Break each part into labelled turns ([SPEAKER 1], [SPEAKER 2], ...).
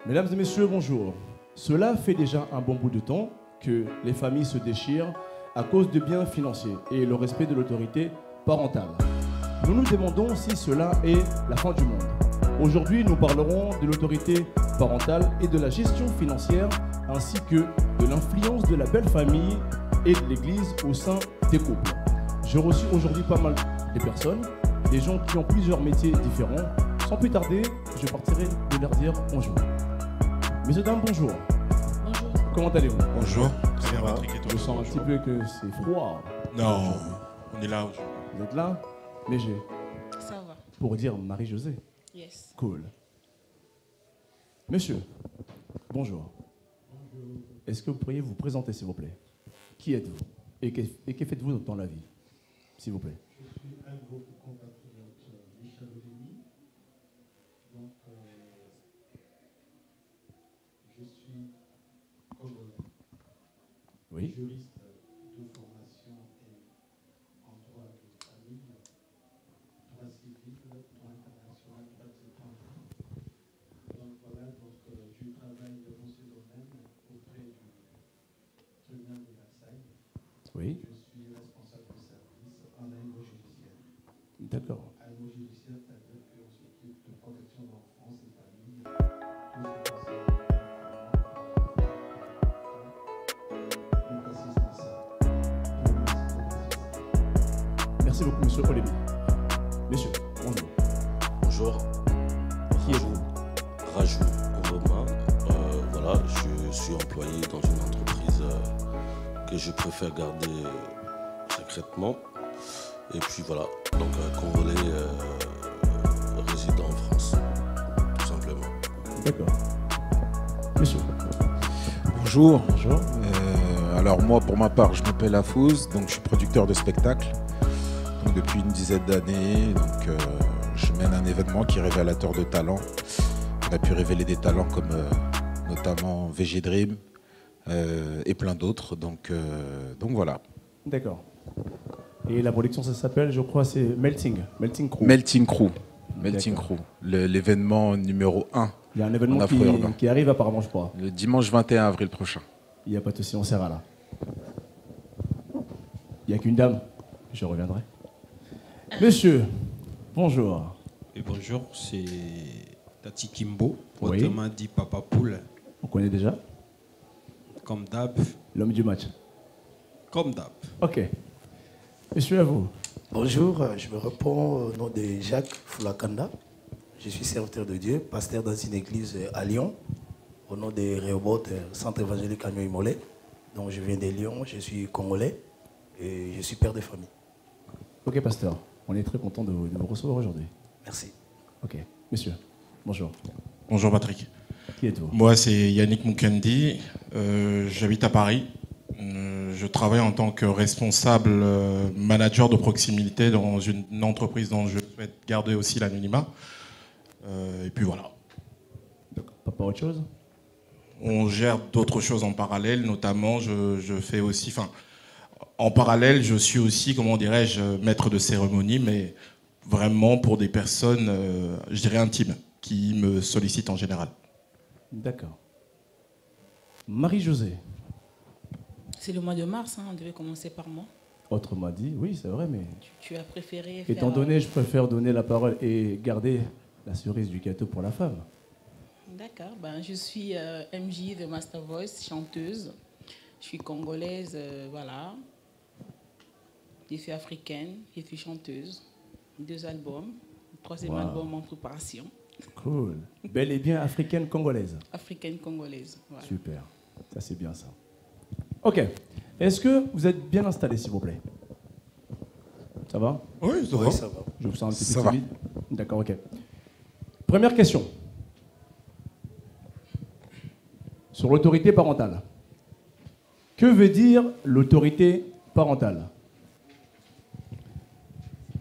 [SPEAKER 1] Mesdames et messieurs, bonjour. Cela fait déjà un bon bout de temps que les familles se déchirent à cause de biens financiers et le respect de l'autorité parentale. Nous nous demandons si cela est la fin du monde. Aujourd'hui, nous parlerons de l'autorité parentale et de la gestion financière ainsi que de l'influence de la belle famille et de l'Église au sein des couples. J'ai reçu aujourd'hui pas mal de personnes, des gens qui ont plusieurs métiers différents. Sans plus tarder, je partirai de leur dire bonjour. Messieurs, dames, bonjour.
[SPEAKER 2] Bonjour.
[SPEAKER 1] Comment allez-vous?
[SPEAKER 3] Bonjour. Très bien, Patrick, et toi?
[SPEAKER 1] Je sens un petit peu que c'est froid.
[SPEAKER 3] Non, on est là aujourd'hui.
[SPEAKER 1] Vous êtes là? Léger.
[SPEAKER 2] Ça va.
[SPEAKER 1] Pour dire Marie-Josée.
[SPEAKER 2] Yes.
[SPEAKER 1] Cool. Monsieur, bonjour. Est-ce que vous pourriez vous présenter, s'il vous plaît? Qui êtes-vous? Et que faites-vous dans la vie, s'il vous plaît?
[SPEAKER 4] Je suis un de vos compatriotes, Michel Rémy. Donc, je suis congolais,
[SPEAKER 1] Oui.
[SPEAKER 4] juriste de formation et en droit de famille, droit civil, droit international, droit étranger. Donc voilà, je travaille dans ce domaine auprès du tribunal de Versailles.
[SPEAKER 1] Oui.
[SPEAKER 4] Je suis responsable de service en AMO judiciaire.
[SPEAKER 1] D'accord.
[SPEAKER 4] AMO judiciaire, c'est-à-dire qu'on s'occupe de protection de l'enfance et famille, tout ce qui concerne
[SPEAKER 1] Merci beaucoup, monsieur Olébi. Messieurs, bonjour.
[SPEAKER 5] Bonjour.
[SPEAKER 1] Qui êtes-vous?
[SPEAKER 5] Rajou Romain. Voilà, je suis employé dans une entreprise que je préfère garder secrètement. Et puis voilà, donc Congolais résident en France, tout simplement.
[SPEAKER 1] D'accord. Monsieur.
[SPEAKER 6] Bonjour.
[SPEAKER 1] Bonjour.
[SPEAKER 6] Alors moi, pour ma part, je m'appelle Afouz, donc je suis producteur de spectacles. Donc depuis une dizaine d'années, donc je mène un événement qui est révélateur de talents. On a pu révéler des talents comme notamment VG Dream et plein d'autres. Donc voilà.
[SPEAKER 1] D'accord. Et la production, ça s'appelle, je crois, c'est Melting Crew.
[SPEAKER 6] Melting Crew.
[SPEAKER 1] D'accord.
[SPEAKER 6] L'événement numéro 1.
[SPEAKER 1] Il y a un événement
[SPEAKER 6] en Afro-Urbain.
[SPEAKER 1] qui arrive apparemment, je crois.
[SPEAKER 6] Le dimanche 21 avril prochain.
[SPEAKER 1] Il n'y a pas de souci, on sera là. Il n'y a qu'une dame. Je reviendrai. Monsieur, bonjour.
[SPEAKER 7] Et bonjour, c'est Tati Kimbo,
[SPEAKER 1] Oui.
[SPEAKER 7] autrement dit Papa Poule,
[SPEAKER 1] On connaît déjà
[SPEAKER 7] comme d'hab.
[SPEAKER 1] l'homme du match.
[SPEAKER 7] Comme d'hab.
[SPEAKER 1] Ok. Monsieur, à vous.
[SPEAKER 8] Bonjour, je me réponds au nom de Jacques Foulakanda. Je suis serviteur de Dieu, pasteur dans une église à Lyon, au nom de Rehoboth, centre évangélique Agneau Imolé. Donc je viens de Lyon, je suis congolais et je suis père de famille.
[SPEAKER 1] Ok, pasteur. On est très content de vous recevoir aujourd'hui.
[SPEAKER 8] Merci.
[SPEAKER 1] Ok. Monsieur, bonjour.
[SPEAKER 3] Bonjour Patrick.
[SPEAKER 1] Qui êtes-vous?
[SPEAKER 3] Moi c'est Yannick Mukendi, j'habite à Paris. Je travaille en tant que responsable manager de proximité dans une entreprise dont je souhaite garder aussi l'anonymat. Et puis voilà.
[SPEAKER 1] Pas autre chose?
[SPEAKER 3] On gère d'autres choses en parallèle, notamment je fais aussi, en parallèle je suis aussi, comment dirais-je, maître de cérémonie, mais vraiment pour des personnes, je dirais intimes, qui me sollicitent en général.
[SPEAKER 1] D'accord. Marie-Josée.
[SPEAKER 2] C'est le mois de mars, hein, on devait commencer par moi.
[SPEAKER 1] Autrement dit, oui, c'est vrai, mais
[SPEAKER 2] Tu as préféré
[SPEAKER 1] étant
[SPEAKER 2] faire,
[SPEAKER 1] donné, je préfère donner la parole et garder la cerise du gâteau pour la femme.
[SPEAKER 2] D'accord, je suis MJ de Master Voice, chanteuse. Je suis congolaise, voilà. Je suis africaine, je suis chanteuse. 2 albums, le 3e
[SPEAKER 1] Wow.
[SPEAKER 2] album en préparation.
[SPEAKER 1] Cool. Bel et bien africaine congolaise.
[SPEAKER 2] Africaine congolaise, voilà.
[SPEAKER 1] Super. Ça, c'est bien ça. Ok. Est-ce que vous êtes bien installé, s'il vous plaît? Ça va?
[SPEAKER 3] Oui, ça
[SPEAKER 8] Oui, ça va.
[SPEAKER 1] Je vous sens un petit
[SPEAKER 6] Ça
[SPEAKER 1] peu
[SPEAKER 6] va.
[SPEAKER 1] timide. D'accord, ok. Première question. Sur l'autorité parentale. Que veut dire l'autorité parentale?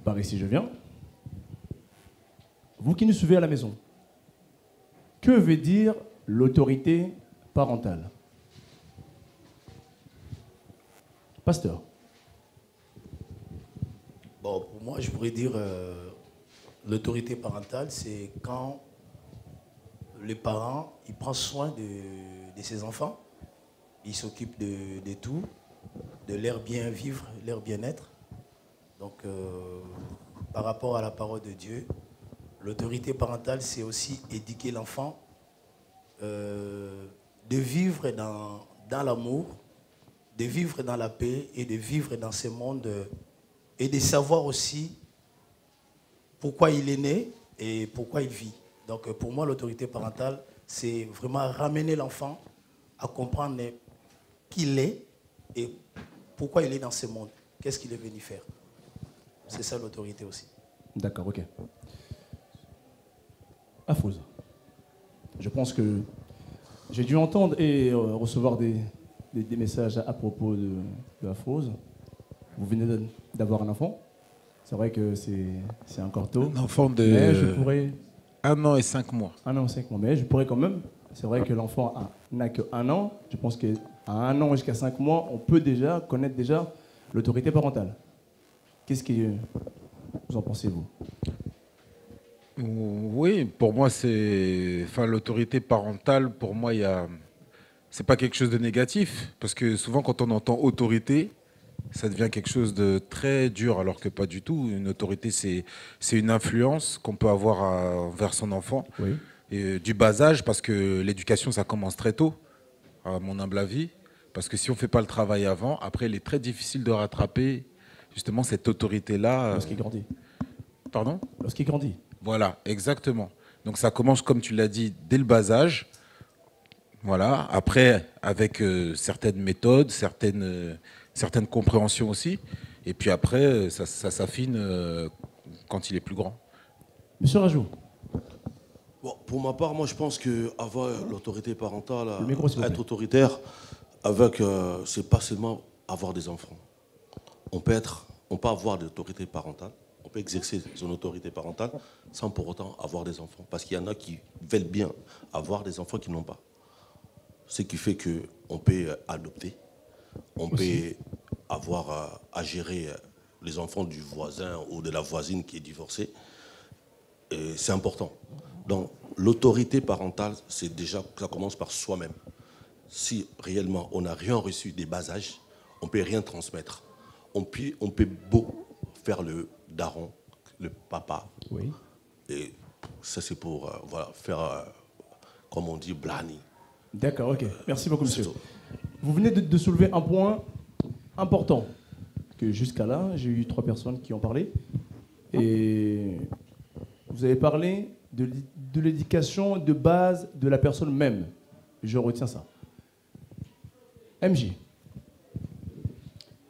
[SPEAKER 1] Par ici, je viens. Vous qui nous suivez à la maison. Que veut dire l'autorité parentale? Pasteur.
[SPEAKER 8] Bon, pour moi, je pourrais dire l'autorité parentale, c'est quand les parents, il prend soin de ses enfants. Il s'occupe de tout, de leur bien vivre, leur bien-être. Donc, par rapport à la parole de Dieu, l'autorité parentale, c'est aussi éduquer l'enfant, de vivre dans l'amour, de vivre dans la paix et de vivre dans ce monde et de savoir aussi pourquoi il est né et pourquoi il vit. Donc, pour moi, l'autorité parentale, c'est vraiment ramener l'enfant à comprendre qui il est et pourquoi il est dans ce monde. Qu'est-ce qu'il est venu faire? C'est ça l'autorité aussi.
[SPEAKER 1] D'accord, ok. Afrouz. Je pense que j'ai dû entendre et recevoir des messages à propos de Afrouz. Vous venez d'avoir un enfant. C'est vrai que c'est encore tôt.
[SPEAKER 6] Un enfant de
[SPEAKER 1] mais je pourrais...
[SPEAKER 6] 1 an et 5 mois.
[SPEAKER 1] 1 an et 5 mois. Mais je pourrais quand même... C'est vrai que l'enfant n'a que 1 an. Je pense qu'à 1 an jusqu'à 5 mois, on peut déjà connaître déjà l'autorité parentale. Qu'est-ce que vous en pensez, vous?
[SPEAKER 6] Oui, pour moi, l'autorité parentale, pour moi, c'est pas quelque chose de négatif. Parce que souvent, quand on entend autorité, ça devient quelque chose de très dur, alors que pas du tout. Une autorité, c'est une influence qu'on peut avoir envers son enfant.
[SPEAKER 1] Oui.
[SPEAKER 6] Et, du bas âge, parce que l'éducation, ça commence très tôt, à mon humble avis. Parce que si on ne fait pas le travail avant, après, il est très difficile de rattraper justement cette autorité-là.
[SPEAKER 1] Lorsqu'il grandit.
[SPEAKER 6] Pardon?
[SPEAKER 1] Lorsqu'il grandit.
[SPEAKER 6] Voilà, exactement. Donc ça commence, comme tu l'as dit, dès le bas âge. Voilà. Après, avec certaines méthodes, certaines compréhensions aussi. Et puis après, ça s'affine quand il est plus grand.
[SPEAKER 1] Monsieur Rajou.
[SPEAKER 5] Bon, pour ma part, moi je pense qu'avoir l'autorité parentale, être autoritaire, c'est pas seulement avoir des enfants. On peut avoir de l'autorité parentale, on peut exercer son autorité parentale sans pour autant avoir des enfants. Parce qu'il y en a qui veulent bien avoir des enfants qui n'ont pas. Ce qui fait qu'on peut adopter, on peut avoir à gérer les enfants du voisin ou de la voisine qui est divorcée. Et c'est important. Donc l'autorité parentale, c'est déjà, ça commence par soi-même. Si réellement on n'a rien reçu des bas âges, on ne peut rien transmettre. On peut beau faire le daron, le papa.
[SPEAKER 1] Oui.
[SPEAKER 5] Et ça c'est pour faire, comme on dit, blani.
[SPEAKER 1] D'accord, ok. Merci beaucoup, monsieur. Vous venez de soulever un point important, que jusqu'à là, j'ai eu 3 personnes qui ont parlé. Et vous avez parlé de l'éducation de base de la personne même. Je retiens ça. MJ,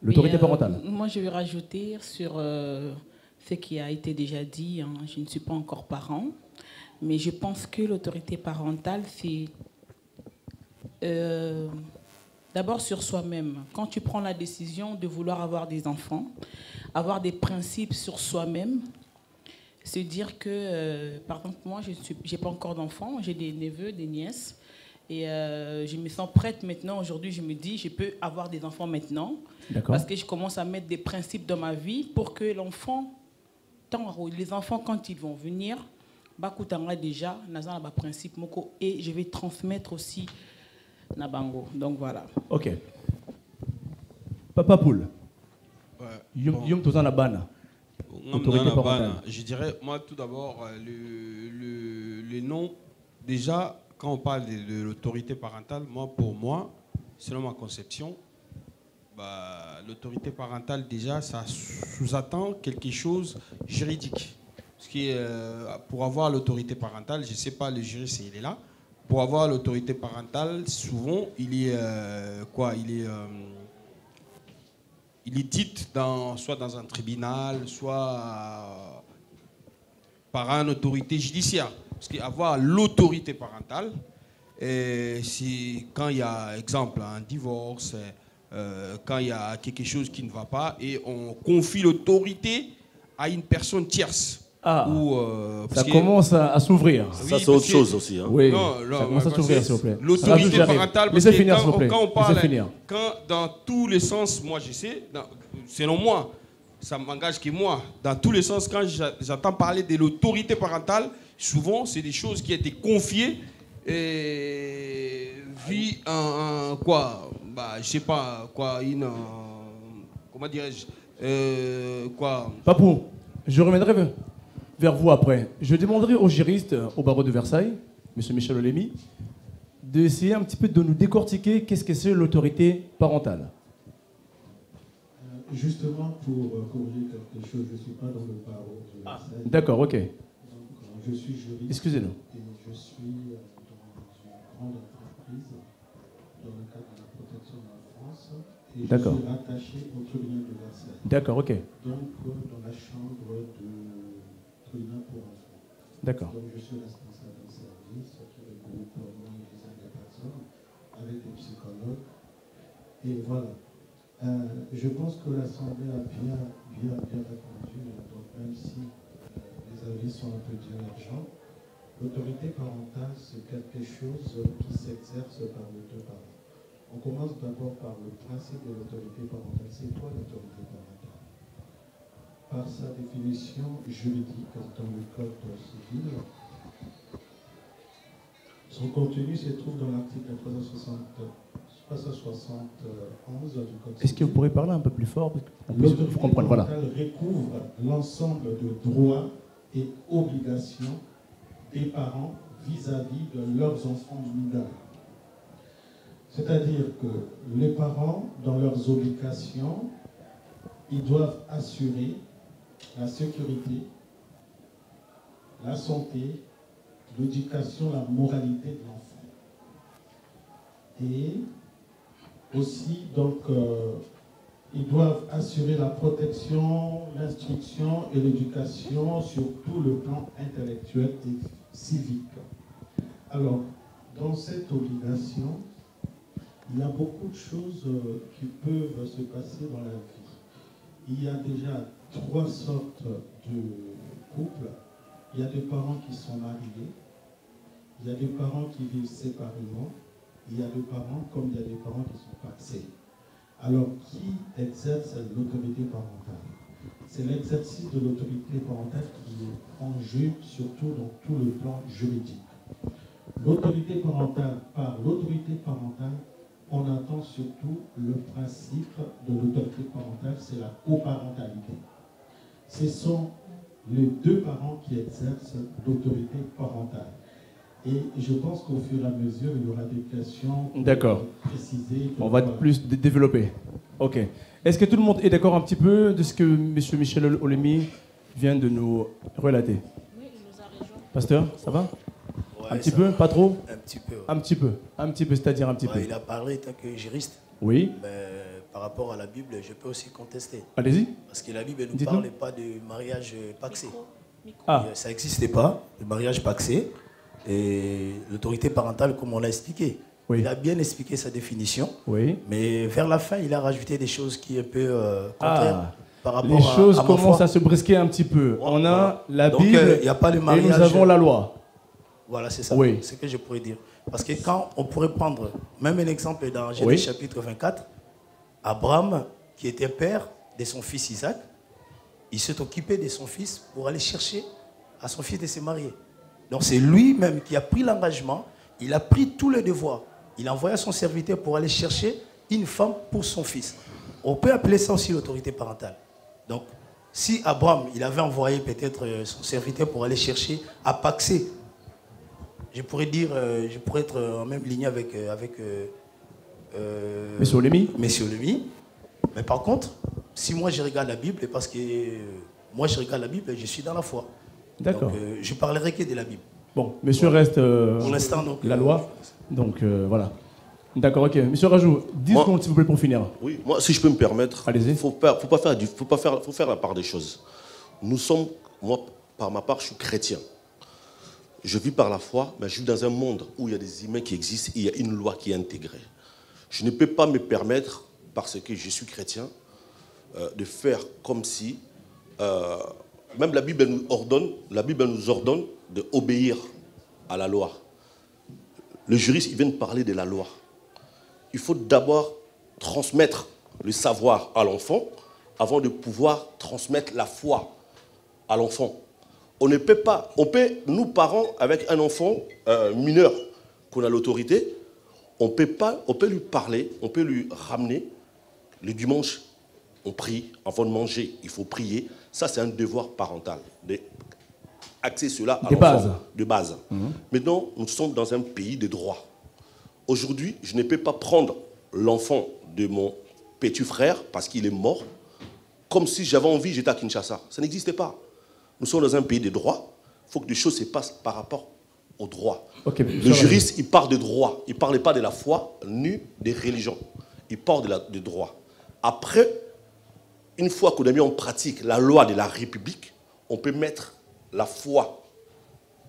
[SPEAKER 1] l'autorité parentale.
[SPEAKER 2] Moi, je vais rajouter sur ce qui a été déjà dit. Hein. Je ne suis pas encore parent, mais je pense que l'autorité parentale, c'est d'abord sur soi-même. Quand tu prends la décision de vouloir avoir des enfants, avoir des principes sur soi-même, se dire que, par exemple, moi, je n'ai pas encore d'enfants, j'ai des neveux, des nièces, et je me sens prête maintenant. Aujourd'hui, je me dis, je peux avoir des enfants maintenant, parce que je commence à mettre des principes dans ma vie pour que l'enfant, les enfants, quand ils vont venir, déjà, nazana ba principe moko, et je vais transmettre aussi Nabango. Donc voilà.
[SPEAKER 1] Ok. Papa Poule. Yom Tozan Nabana.
[SPEAKER 7] Je dirais, moi, tout d'abord, le nom, déjà, quand on parle de l'autorité parentale, pour moi, selon ma conception, l'autorité parentale, déjà, ça sous-attend quelque chose juridique. Parce que pour avoir l'autorité parentale, je ne sais pas, le juriste, il est là. Pour avoir l'autorité parentale, souvent, il est dit soit dans un tribunal, soit par une autorité judiciaire. Parce qu'avoir l'autorité parentale, c'est quand il y a, exemple, un divorce, quand il y a quelque chose qui ne va pas, et on confie l'autorité à une personne tierce.
[SPEAKER 1] Ça commence à s'ouvrir.
[SPEAKER 5] Oui, ça, c'est autre chose aussi. Hein.
[SPEAKER 1] Oui, ça commence à s'ouvrir, s'il vous plaît.
[SPEAKER 7] L'autorité parentale, parce que
[SPEAKER 1] quand
[SPEAKER 7] on parle, dans tous les sens, moi je sais, selon moi, ça m'engage que moi, dans tous les sens, quand j'entends parler de l'autorité parentale, souvent c'est des choses qui ont été confiées et vit quoi, bah, je sais pas, quoi, comment dirais-je, quoi.
[SPEAKER 1] Papou, je reviendrai vers vous après. Je demanderai au juriste au barreau de Versailles, M. Michel Olemi, d'essayer un petit peu de nous décortiquer qu'est-ce que c'est l'autorité parentale.
[SPEAKER 4] Justement, pour corriger quelque chose, je ne suis pas dans le barreau de Versailles.
[SPEAKER 1] D'accord, ok.
[SPEAKER 4] Donc, je suis juriste.
[SPEAKER 1] Excusez-nous.
[SPEAKER 4] Et je suis dans une grande entreprise dans le cadre de la protection de l'enfance. Et je suis rattaché au tribunal de Versailles.
[SPEAKER 1] D'accord, ok.
[SPEAKER 4] Donc, dans la chambre de tribunal pour enfants.
[SPEAKER 1] D'accord.
[SPEAKER 4] Donc, je suis responsable d'un service qui regroupe moins d'une dizaine de personnes avec des psychologues. Et voilà. Je pense que l'Assemblée a bien répondu, donc même si les avis sont un peu divergents, l'autorité parentale, c'est quelque chose qui s'exerce par les deux parents. On commence d'abord par le principe de l'autorité parentale. C'est quoi l'autorité parentale? Par sa définition juridique dans le Code civil, son contenu se trouve dans l'article 371 du Code civil.
[SPEAKER 1] Est-ce que vous pourrez parler un peu plus fort pour qu'on puisse vous comprendre? Voilà.
[SPEAKER 4] Recouvre l'ensemble de droits et obligations des parents vis-à-vis de leurs enfants mineurs. C'est-à-dire que les parents, dans leurs obligations, ils doivent assurer la sécurité, la santé, l'éducation, la moralité de l'enfant. Et aussi, donc, ils doivent assurer la protection, l'instruction et l'éducation sur tout le plan intellectuel et civique. Alors, dans cette obligation, il y a beaucoup de choses qui peuvent se passer dans la vie. Il y a déjà 3 sortes de couples. Il y a des parents qui sont mariés, il y a des parents qui vivent séparément, il y a des parents comme il y a des parents qui sont pacsés. Alors, qui exerce l'autorité parentale? C'est l'exercice de l'autorité parentale qui est en jeu, surtout dans tout le plan juridique. L'autorité parentale, par l'autorité parentale, on attend surtout le principe de l'autorité parentale, c'est la coparentalité. Ce sont les 2 parents qui exercent l'autorité parentale. Et je pense qu'au fur et à mesure, il y aura des questions précisées.
[SPEAKER 1] On va plus développer. Ok. Est-ce que tout le monde est d'accord un petit peu de ce que M. Michel Olemi vient de nous relater?
[SPEAKER 2] Oui, il nous a rejoint.
[SPEAKER 1] Pasteur, ça va?
[SPEAKER 8] Ouais,
[SPEAKER 1] un petit peu, pas trop?
[SPEAKER 8] Un petit peu. Ouais.
[SPEAKER 1] Un petit peu. Un petit peu, c'est-à-dire un petit peu.
[SPEAKER 8] Il a parlé tant que juriste.
[SPEAKER 1] Oui.
[SPEAKER 8] Mais par rapport à la Bible, je peux aussi contester.
[SPEAKER 1] Allez-y.
[SPEAKER 8] Parce que la Bible ne nous parle pas de mariage pacsé.
[SPEAKER 1] Ah.
[SPEAKER 8] Ça n'existait pas, le mariage pacsé. Et l'autorité parentale, comme on l'a expliqué. Oui. Il a bien expliqué sa définition.
[SPEAKER 1] Oui.
[SPEAKER 8] Mais vers la fin, il a rajouté des choses qui sont un peu contraires. Par rapport
[SPEAKER 1] les choses commencent à se brisquer un petit peu. On a la Bible
[SPEAKER 8] y a pas le mariage,
[SPEAKER 1] et nous avons la loi.
[SPEAKER 8] Voilà, c'est ça.
[SPEAKER 1] Oui.
[SPEAKER 8] C'est ce que je pourrais dire. Parce que quand on pourrait prendre même un exemple dans Genèse chapitre 24, Abraham, qui était père de son fils Isaac, il s'est occupé de son fils pour aller chercher à son fils de se marier. Donc c'est lui-même qui a pris l'engagement, il a pris tous les devoirs. Il a envoyé son serviteur pour aller chercher une femme pour son fils. On peut appeler ça aussi l'autorité parentale. Donc, si Abraham, il avait envoyé peut-être son serviteur pour aller chercher à paxer, je pourrais dire, je pourrais être en même ligne avec
[SPEAKER 1] Monsieur Olemi.
[SPEAKER 8] Monsieur Olemi. Mais par contre, si moi je regarde la Bible, parce que moi je regarde la Bible, je suis dans la foi.
[SPEAKER 1] D'accord.
[SPEAKER 8] Donc, je parlerai que de la Bible.
[SPEAKER 1] Bon, monsieur reste
[SPEAKER 8] pour l'instant, donc,
[SPEAKER 1] la loi. Donc voilà. D'accord, ok. Monsieur Rajou, 10 secondes s'il vous plaît pour finir.
[SPEAKER 5] Oui, moi si je peux me permettre,
[SPEAKER 1] allez-y.
[SPEAKER 5] Faut faire la part des choses. Nous sommes, moi par ma part, je suis chrétien. Je vis par la foi, mais je vis dans un monde où il y a des humains qui existent et il y a une loi qui est intégrée. Je ne peux pas me permettre, parce que je suis chrétien, de faire comme si, même la Bible nous ordonne d'obéir à la loi. Le juriste, il vient de parler de la loi. Il faut d'abord transmettre le savoir à l'enfant avant de pouvoir transmettre la foi à l'enfant. On ne peut pas, nous parents, avec un enfant mineur,
[SPEAKER 9] qu'on a l'autorité, on peut lui parler, on peut lui ramener. Le dimanche, on prie, avant de manger, il faut prier. Ça, c'est un devoir parental. Axer cela à l'enfant, de base. Maintenant, nous sommes dans un pays de droit. Aujourd'hui, je ne peux pas prendre l'enfant de mon petit frère parce qu'il est mort, comme si j'avais envie, j'étais à Kinshasa. Ça n'existait pas. Nous sommes dans un pays de droit. Il faut que des choses se passent par rapport au droit. Okay, le juriste, il parle de droit. Il ne parle pas de la foi ni des religions. Il parle de droit. Après, une fois qu'on a mis en pratique la loi de la République, on peut mettre la foi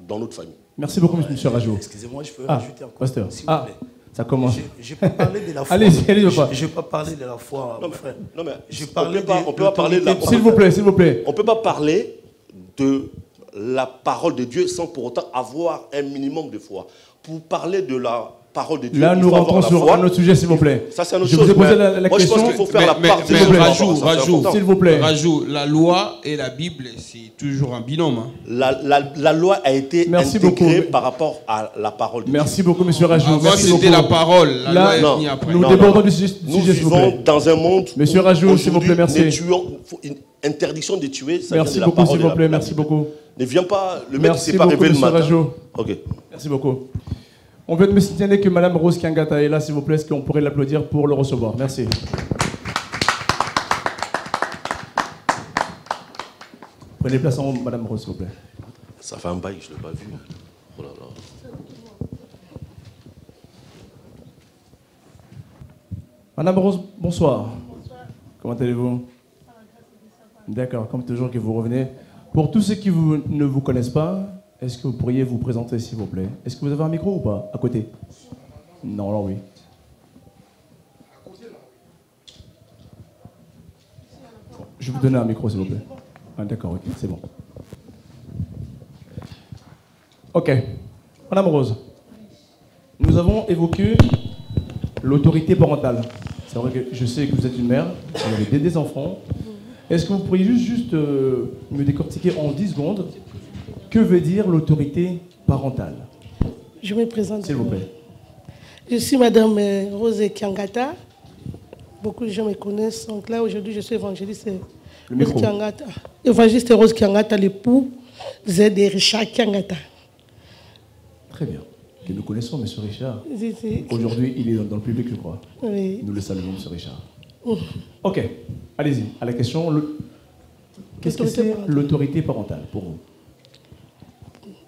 [SPEAKER 9] dans notre famille.
[SPEAKER 1] Merci beaucoup, M. Rajou.
[SPEAKER 8] Excusez-moi, je peux rajouter encore.
[SPEAKER 1] Pasteur. Ça commence.
[SPEAKER 8] Je peux parler de la foi.
[SPEAKER 1] Allez-y,
[SPEAKER 8] je ne vais pas parler de la foi, mon frère.
[SPEAKER 9] Non, mais
[SPEAKER 8] on peut pas parler de la foi.
[SPEAKER 1] S'il vous plaît.
[SPEAKER 9] On ne peut pas parler de la parole de Dieu sans pour autant avoir un minimum de foi. Pour parler de la parole de Dieu,
[SPEAKER 1] là, nous rentrons sur un autre sujet, s'il vous plaît.
[SPEAKER 9] Ça, c'est un autre
[SPEAKER 1] chose. Je vous ai posé la question.
[SPEAKER 9] Moi, je pense qu'il faut faire la part
[SPEAKER 7] de
[SPEAKER 1] Rajou, s'il vous plaît.
[SPEAKER 7] Rajou, la loi et la Bible, c'est toujours un binôme. Hein.
[SPEAKER 9] La loi a été intégrée par rapport à la parole de Dieu.
[SPEAKER 1] Merci beaucoup, M. Rajou.
[SPEAKER 7] Avant, c'était la parole. La loi est venue après.
[SPEAKER 1] Nous débordons du sujet,
[SPEAKER 9] nous vivons dans un monde
[SPEAKER 1] où, M. Rajou, s'il vous plaît, merci.
[SPEAKER 9] Une interdiction de tuer, ça
[SPEAKER 1] merci
[SPEAKER 9] vient de
[SPEAKER 1] beaucoup,
[SPEAKER 9] la parole
[SPEAKER 1] s'il vous plaît, merci beaucoup.
[SPEAKER 9] Ne viens pas, le mec ne s'est pas réveillé le matin.
[SPEAKER 1] Rajou.
[SPEAKER 9] Ok.
[SPEAKER 1] Merci beaucoup. On veut me signaler que Mme Rose Kiangata est là, s'il vous plaît. Est-ce qu'on pourrait l'applaudir pour le recevoir? Merci. Prenez place en haut, Mme Rose, s'il vous plaît.
[SPEAKER 9] Ça fait un bail, je ne l'ai pas vu. Oh là là.
[SPEAKER 1] Madame Rose, bonsoir. Bonsoir. Comment allez-vous? D'accord, comme toujours que vous revenez. Pour tous ceux qui ne vous connaissent pas, est-ce que vous pourriez vous présenter, s'il vous plaît? Est-ce que vous avez un micro ou pas? À côté? Non, alors oui. Je vais vous donner un micro, s'il vous plaît. Ah, d'accord, ok, c'est bon. Ok. Madame Rose, nous avons évoqué l'autorité parentale. C'est vrai que je sais que vous êtes une mère, vous avez des enfants. Est-ce que vous pourriez juste me décortiquer en 10 secondes que veut dire l'autorité parentale?
[SPEAKER 10] Je me présente.
[SPEAKER 1] S'il vous plaît.
[SPEAKER 10] Je suis Madame Rose Kiangata. Beaucoup de gens me connaissent. Donc là, aujourd'hui, je suis évangéliste Rose Kiangata. Évangéliste Rose Kiangata, l'époux de Richard Kiangata.
[SPEAKER 1] Très bien. Que nous connaissons, M. Richard. Aujourd'hui, il est dans le public, je crois.
[SPEAKER 10] Oui.
[SPEAKER 1] Nous le saluons, M. Richard. Ok, allez-y. À la question, qu'est-ce que c'est l'autorité parentale pour vous?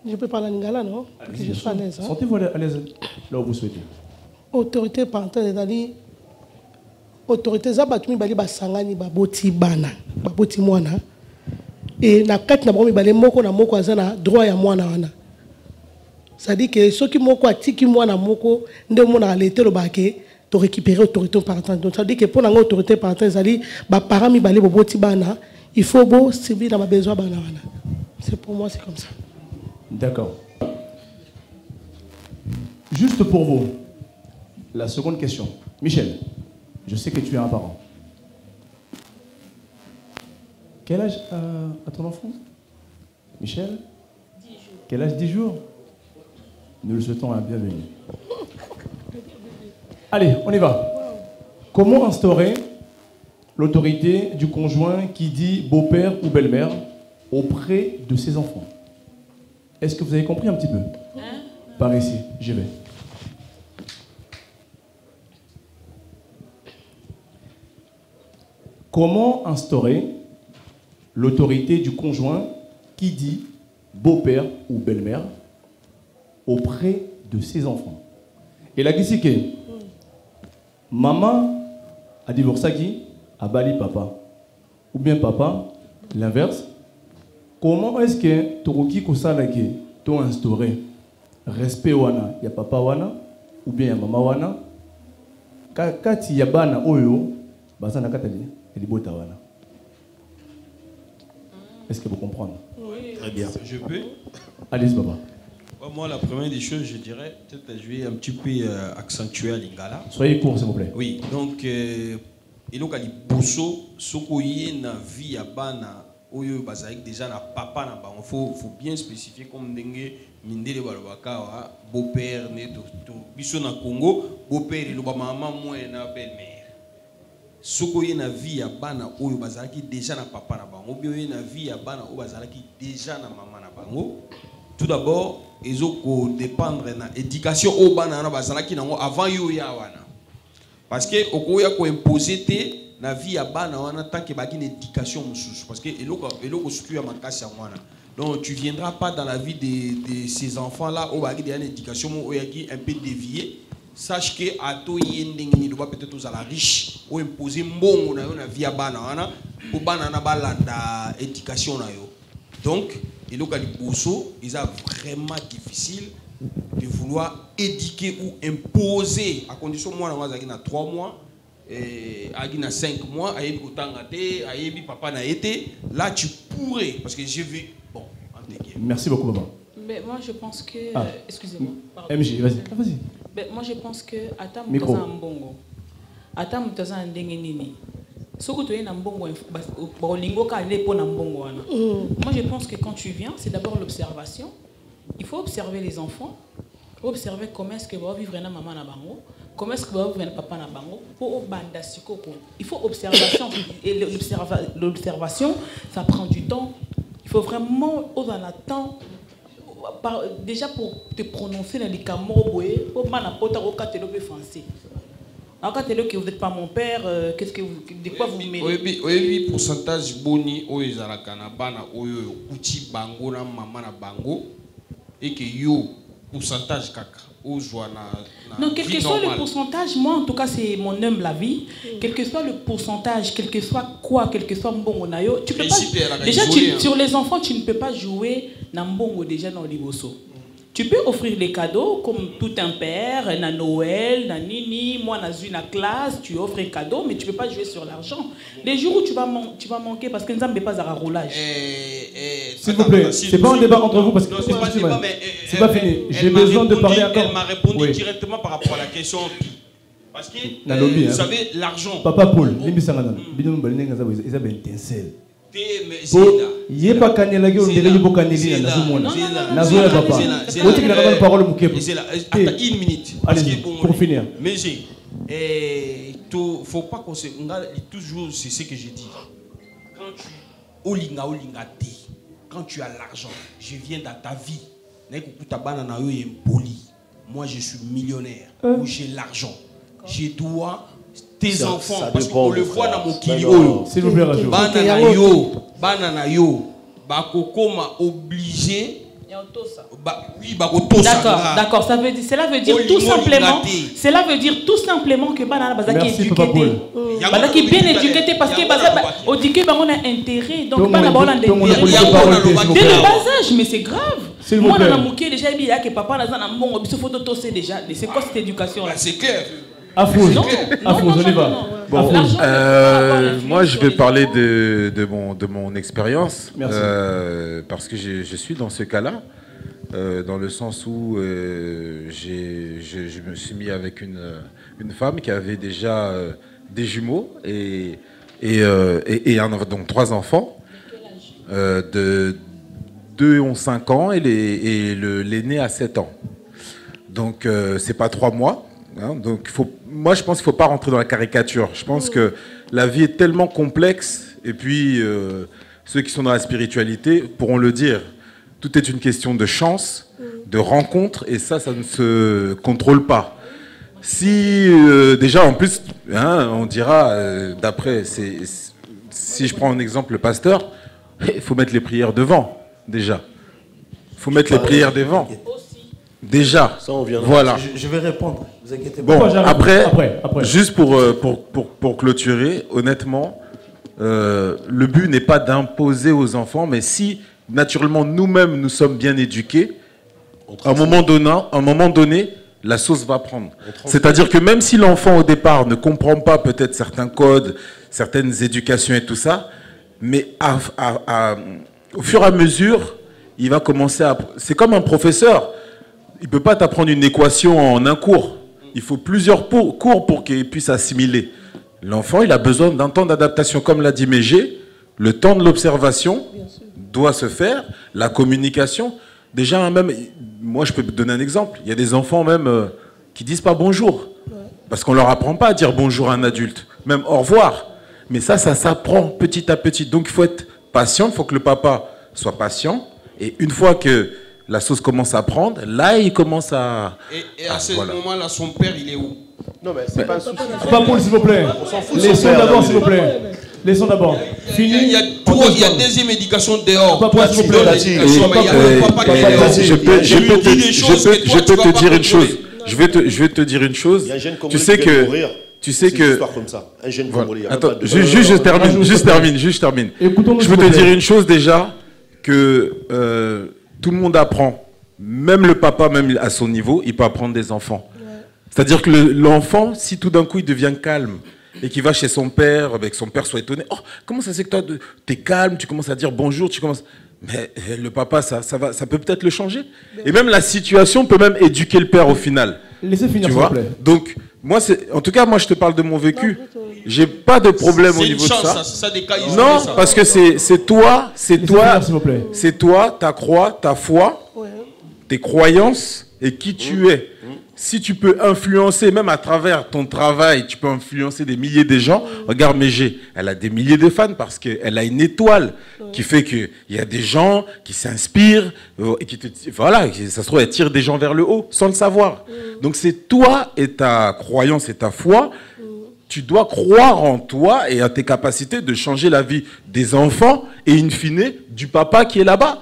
[SPEAKER 10] Je peux parler en lingala, non? Je suis à l'aise.
[SPEAKER 1] Sentez-vous à l'aise là où vous souhaitez.
[SPEAKER 10] Autorité parentale, c'est-à-dire autorité, ça va être basangani baboti bana, baboti mwana. Et na kati na bomi balé moko na moko azana droit ya mwana wana. C'est-à-dire que ceux qui moko atiki mwana moko nde mona alete lo baké to récupérer autorité parentale. Donc ça veut dire que pour la autorité parentale, c'est-à-dire ba parents mi balé baboti bana, il faut beau subir dans ma besoin bana wana. C'est pour moi c'est comme ça.
[SPEAKER 1] D'accord. Juste pour vous, la seconde question. Michel, je sais que tu es un parent. Quel âge a ton enfant? Michel? 10 jours. Quel âge? 10 jours? Nous le souhaitons un bienvenue. Allez, on y va. Comment instaurer l'autorité du conjoint qui dit beau-père ou belle-mère auprès de ses enfants? Est-ce que vous avez compris un petit peu? Par ici, j'y vais. Comment instaurer l'autorité du conjoint qui dit beau-père ou belle-mère auprès de ses enfants? Et la question est, maman a divorcé qui a bali papa, ou bien papa, l'inverse. Comment est-ce que Toroki Kosalake t'ont instauré respect wana ya papa wana ou bien ya maman wana kati ya bana oyo bazana katali elibota wana? Est-ce que vous comprenez?
[SPEAKER 7] Oui,
[SPEAKER 9] très bien.
[SPEAKER 7] Je peux.
[SPEAKER 1] Allez-y, papa.
[SPEAKER 7] Moi, la première des choses, je dirais, peut-être je vais un petit peu accentuer à l'ingala.
[SPEAKER 1] Soyez court, s'il vous plaît.
[SPEAKER 7] Oui, donc, il y a des bosso, sokoye na vie à bana oyo bazalik déjà na papa na bango faut bien spécifier comme ndenge mindele balobaka wa beau-père ne to biso na Congo beau-père loba maman moi na belle-mère soko ye na vie ya bana oyo bazalaki déjà na papa na bango bio ye na vie ya bana oyo bazalaki déjà na maman na bango. Tout d'abord ezoko dépendre na éducation au bana na bazalaki nango avant yo ya wana parce que okoya ko imposer te na vie ya bana wana tant que baki une éducation mususu parce que eloko suku ya makasi ya wana donc tu viendras pas dans la vie de ces enfants là au baki une éducation mo oyaki un peu dévié. Sache que ato yendenge ni doit peut-être aux la riche ou imposer mbongo na yo na vie ya bana wana pour bana na balanda éducation na yo. Donc eloko liboso ils a vraiment difficile de vouloir éduquer ou imposer à condition moi na 3 mois et na 5 mois ayebi kotanga te ayebi papa na été là tu pourrais parce que j'ai vu bon.
[SPEAKER 1] Merci beaucoup maman.
[SPEAKER 2] Mais moi je pense que excusez-moi.
[SPEAKER 1] MJ vas-y. Vas-y.
[SPEAKER 2] Moi je pense que ata mutaza mbongo. Ata mutaza ndenge nini. Soko to yena mbongo ba lingo ka le pona mbongo wana. Moi je pense que quand tu viens, c'est d'abord l'observation. Il faut observer les enfants, observer comment est-ce que va vivre na maman na bango, comment est-ce que va vivre na papa na bango pour banda sikoko. Il faut observation et l'observation ça prend du temps. Il faut vraiment dans le temps déjà pour te prononcer dans les camots pour mana pota au katelo be français. Alors katelo que vous n'êtes pas mon père, qu'est-ce que vous de quoi vous mêlez?
[SPEAKER 7] Oui, pourcentage boni o ezalaka na bana oyo kuti bango na mama na bango et que yo pourcentage kaka o joa na
[SPEAKER 2] non, quel que soit le pourcentage, moi en tout cas c'est mon humble avis, quel que soit le pourcentage, quel que soit quoi, quel que soit mbongo na yo, tu peux pas déjà sur les enfants tu ne peux pas jouer na mbongo déjà dans liboso. Tu peux offrir des cadeaux comme tout un père, na Noël, na Nini, moi na une classe, tu offres un cadeau, mais tu ne peux pas jouer sur l'argent. Les jours où tu vas manquer parce que nous n'avons pas à roulage.
[SPEAKER 1] S'il vous plaît, c'est pas un débat entre vous parce que
[SPEAKER 7] c'est pas débat, mais
[SPEAKER 1] c'est pas fini. J'ai besoin de parler encore.
[SPEAKER 7] Elle m'a répondu directement par rapport à la question. Parce que vous savez, l'argent.
[SPEAKER 1] Papa Paul, l'immisangana, bidon balinga ils avaient une étincelle. Il pas gagné la gueule, il est pas gagné la gueule. Papa. La parole
[SPEAKER 7] une minute.
[SPEAKER 1] Allez, pour finir.
[SPEAKER 7] Mais il faut pas qu'on se toujours c'est ce que j'ai dit. Quand tu olinga quand tu as l'argent, je viens dans ta vie. Moi je suis millionnaire ou j'ai l'argent. Je dois tes enfants parce qu'on le voit dans mon kilo.
[SPEAKER 1] S'il vous plaît, Radio.
[SPEAKER 7] Banana yo, bakokoma obligé. Oui,
[SPEAKER 2] d'accord, cela veut dire tout simplement. Cela veut dire tout simplement que banana bazaki éduqué. Bazaki bien éduqué parce que au diké on a intérêt donc banana on a intérêt. Dès le bas âge, mais c'est grave. Moi on a mouké déjà bien que papa na na mbongo biso photo tosser déjà. C'est quoi cette éducation là?
[SPEAKER 7] C'est clair.
[SPEAKER 1] Afouze, on y va.
[SPEAKER 6] Bon, moi, je vais parler de mon expérience parce que je suis dans ce cas-là, dans le sens où je me suis mis avec une femme qui avait déjà des jumeaux et donc 3 enfants. De 2 ont 5 ans et l'aîné a 7 ans. Donc, c'est pas 3 mois. Hein, donc, moi, je pense qu'il ne faut pas rentrer dans la caricature. Je pense que la vie est tellement complexe. Et puis, ceux qui sont dans la spiritualité pourront le dire. Tout est une question de chance, de rencontre. Et ça ne se contrôle pas. Si, déjà, en plus, hein, on dira, d'après, si je prends un exemple, le pasteur, il faut mettre les prières devant, déjà. Il faut mettre les prières devant. Déjà, ça, voilà.
[SPEAKER 8] Je vais répondre, vous inquiétez
[SPEAKER 6] pas. Bon, après, juste pour clôturer, honnêtement, le but n'est pas d'imposer aux enfants, mais si naturellement nous-mêmes nous sommes bien éduqués, à un moment donné, la sauce va prendre. C'est-à-dire que même si l'enfant au départ ne comprend pas peut-être certains codes, certaines éducations et tout ça, mais au fur et à mesure, il va commencer à... C'est comme un professeur. Il ne peut pas t'apprendre une équation en un cours. Il faut plusieurs cours pour qu'il puisse assimiler. L'enfant, il a besoin d'un temps d'adaptation. Comme l'a dit Mégé, Le temps de l'observation doit se faire, la communication. Déjà, même, moi je peux te donner un exemple. Il y a des enfants même qui disent pas bonjour. Parce qu'on leur apprend pas à dire bonjour à un adulte. Même au revoir. Mais ça s'apprend petit à petit. Donc il faut être patient, il faut que le papa soit patient. Et une fois que la sauce commence à prendre, là il commence à...
[SPEAKER 7] Et à ce moment-là, son père, il est où?
[SPEAKER 9] Non, mais c'est pas un souci.
[SPEAKER 1] Pas pour, s'il vous plaît. Laissons d'abord, s'il vous plaît. Laissons d'abord. Fini.
[SPEAKER 7] Il y a deuxième éducation dehors.
[SPEAKER 1] Pas pour, s'il vous plaît.
[SPEAKER 6] Je peux te dire une chose. Je vais te dire une chose. Tu sais que... Tu sais que...
[SPEAKER 9] Comme ça. Un jeune Congolais.
[SPEAKER 6] Attends, je termine. Je peux te dire une chose déjà, que tout le monde apprend. Même le papa, même à son niveau, il peut apprendre des enfants. C'est-à-dire que l'enfant, si tout d'un coup il devient calme et qu'il va chez son père, avec son père soit étonné, oh, comment ça c'est que toi, t'es calme, tu commences à dire bonjour, tu commences... Mais le papa, ça peut peut-être le changer. Et même la situation peut même éduquer le père au final.
[SPEAKER 1] Laissez finir,
[SPEAKER 6] tu vois. Donc, moi, en tout cas, moi, je te parle de mon vécu. J'ai pas de problème au niveau de ça. Non, parce que c'est toi, ta croix, ta foi, tes croyances et qui tu es. Si tu peux influencer, même à travers ton travail, tu peux influencer des milliers de gens. Regarde Mégé, elle a des milliers de fans parce qu'elle a une étoile qui fait qu'il y a des gens qui s'inspirent et qui voilà, ça se trouve, elle tire des gens vers le haut sans le savoir. Donc c'est toi et ta croyance et ta foi. Tu dois croire en toi et à tes capacités de changer la vie des enfants et in fine du papa qui est là-bas.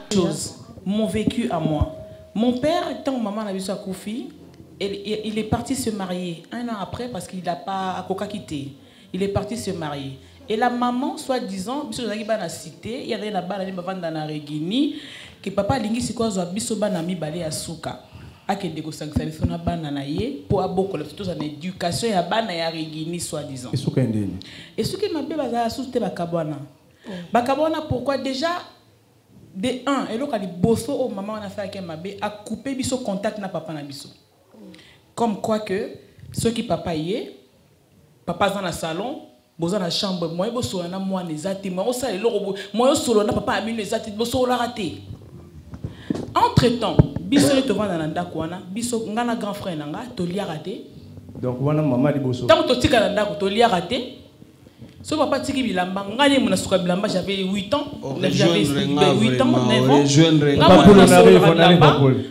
[SPEAKER 2] Mon vécu à moi. Mon père, tant maman a vu sa Koufi, il est parti se marier 1 an après parce qu'il n'a pas à quitté. Il est parti se marier. Et la maman, soi-disant, il y a cité, il y a une bande dans Regini, que papa a dit quoi, biso banami balé à souka. Akende ko sanctionner na bana na ye pour aboko la toute en éducation ya bana ya Regini soi-disant. Et souka ndeni. Et ce qui m'a bien bazala soute bakabwana. Bakabwana pourquoi déjà de 1 et l'autre a dit bosso au maman on a fait avec mabe a coupé biso contact na papa na biso. Comme quoi que ceux qui papa y est, papa dans le salon, dans la chambre, moi je suis là, moi les athées, moi je suis là, papa a mis les athées, je suis là raté. Entre temps, biso est devant dans la kwana, biso ngana grand frère nanga, to lia raté.
[SPEAKER 1] Donc wana maman di bosso.
[SPEAKER 2] Tant que to tika nanda to lia raté. Ce papa tiki bilamba, ngani mona suka bilamba, j'avais 8 ans, j'avais 8 ans, 9 ans.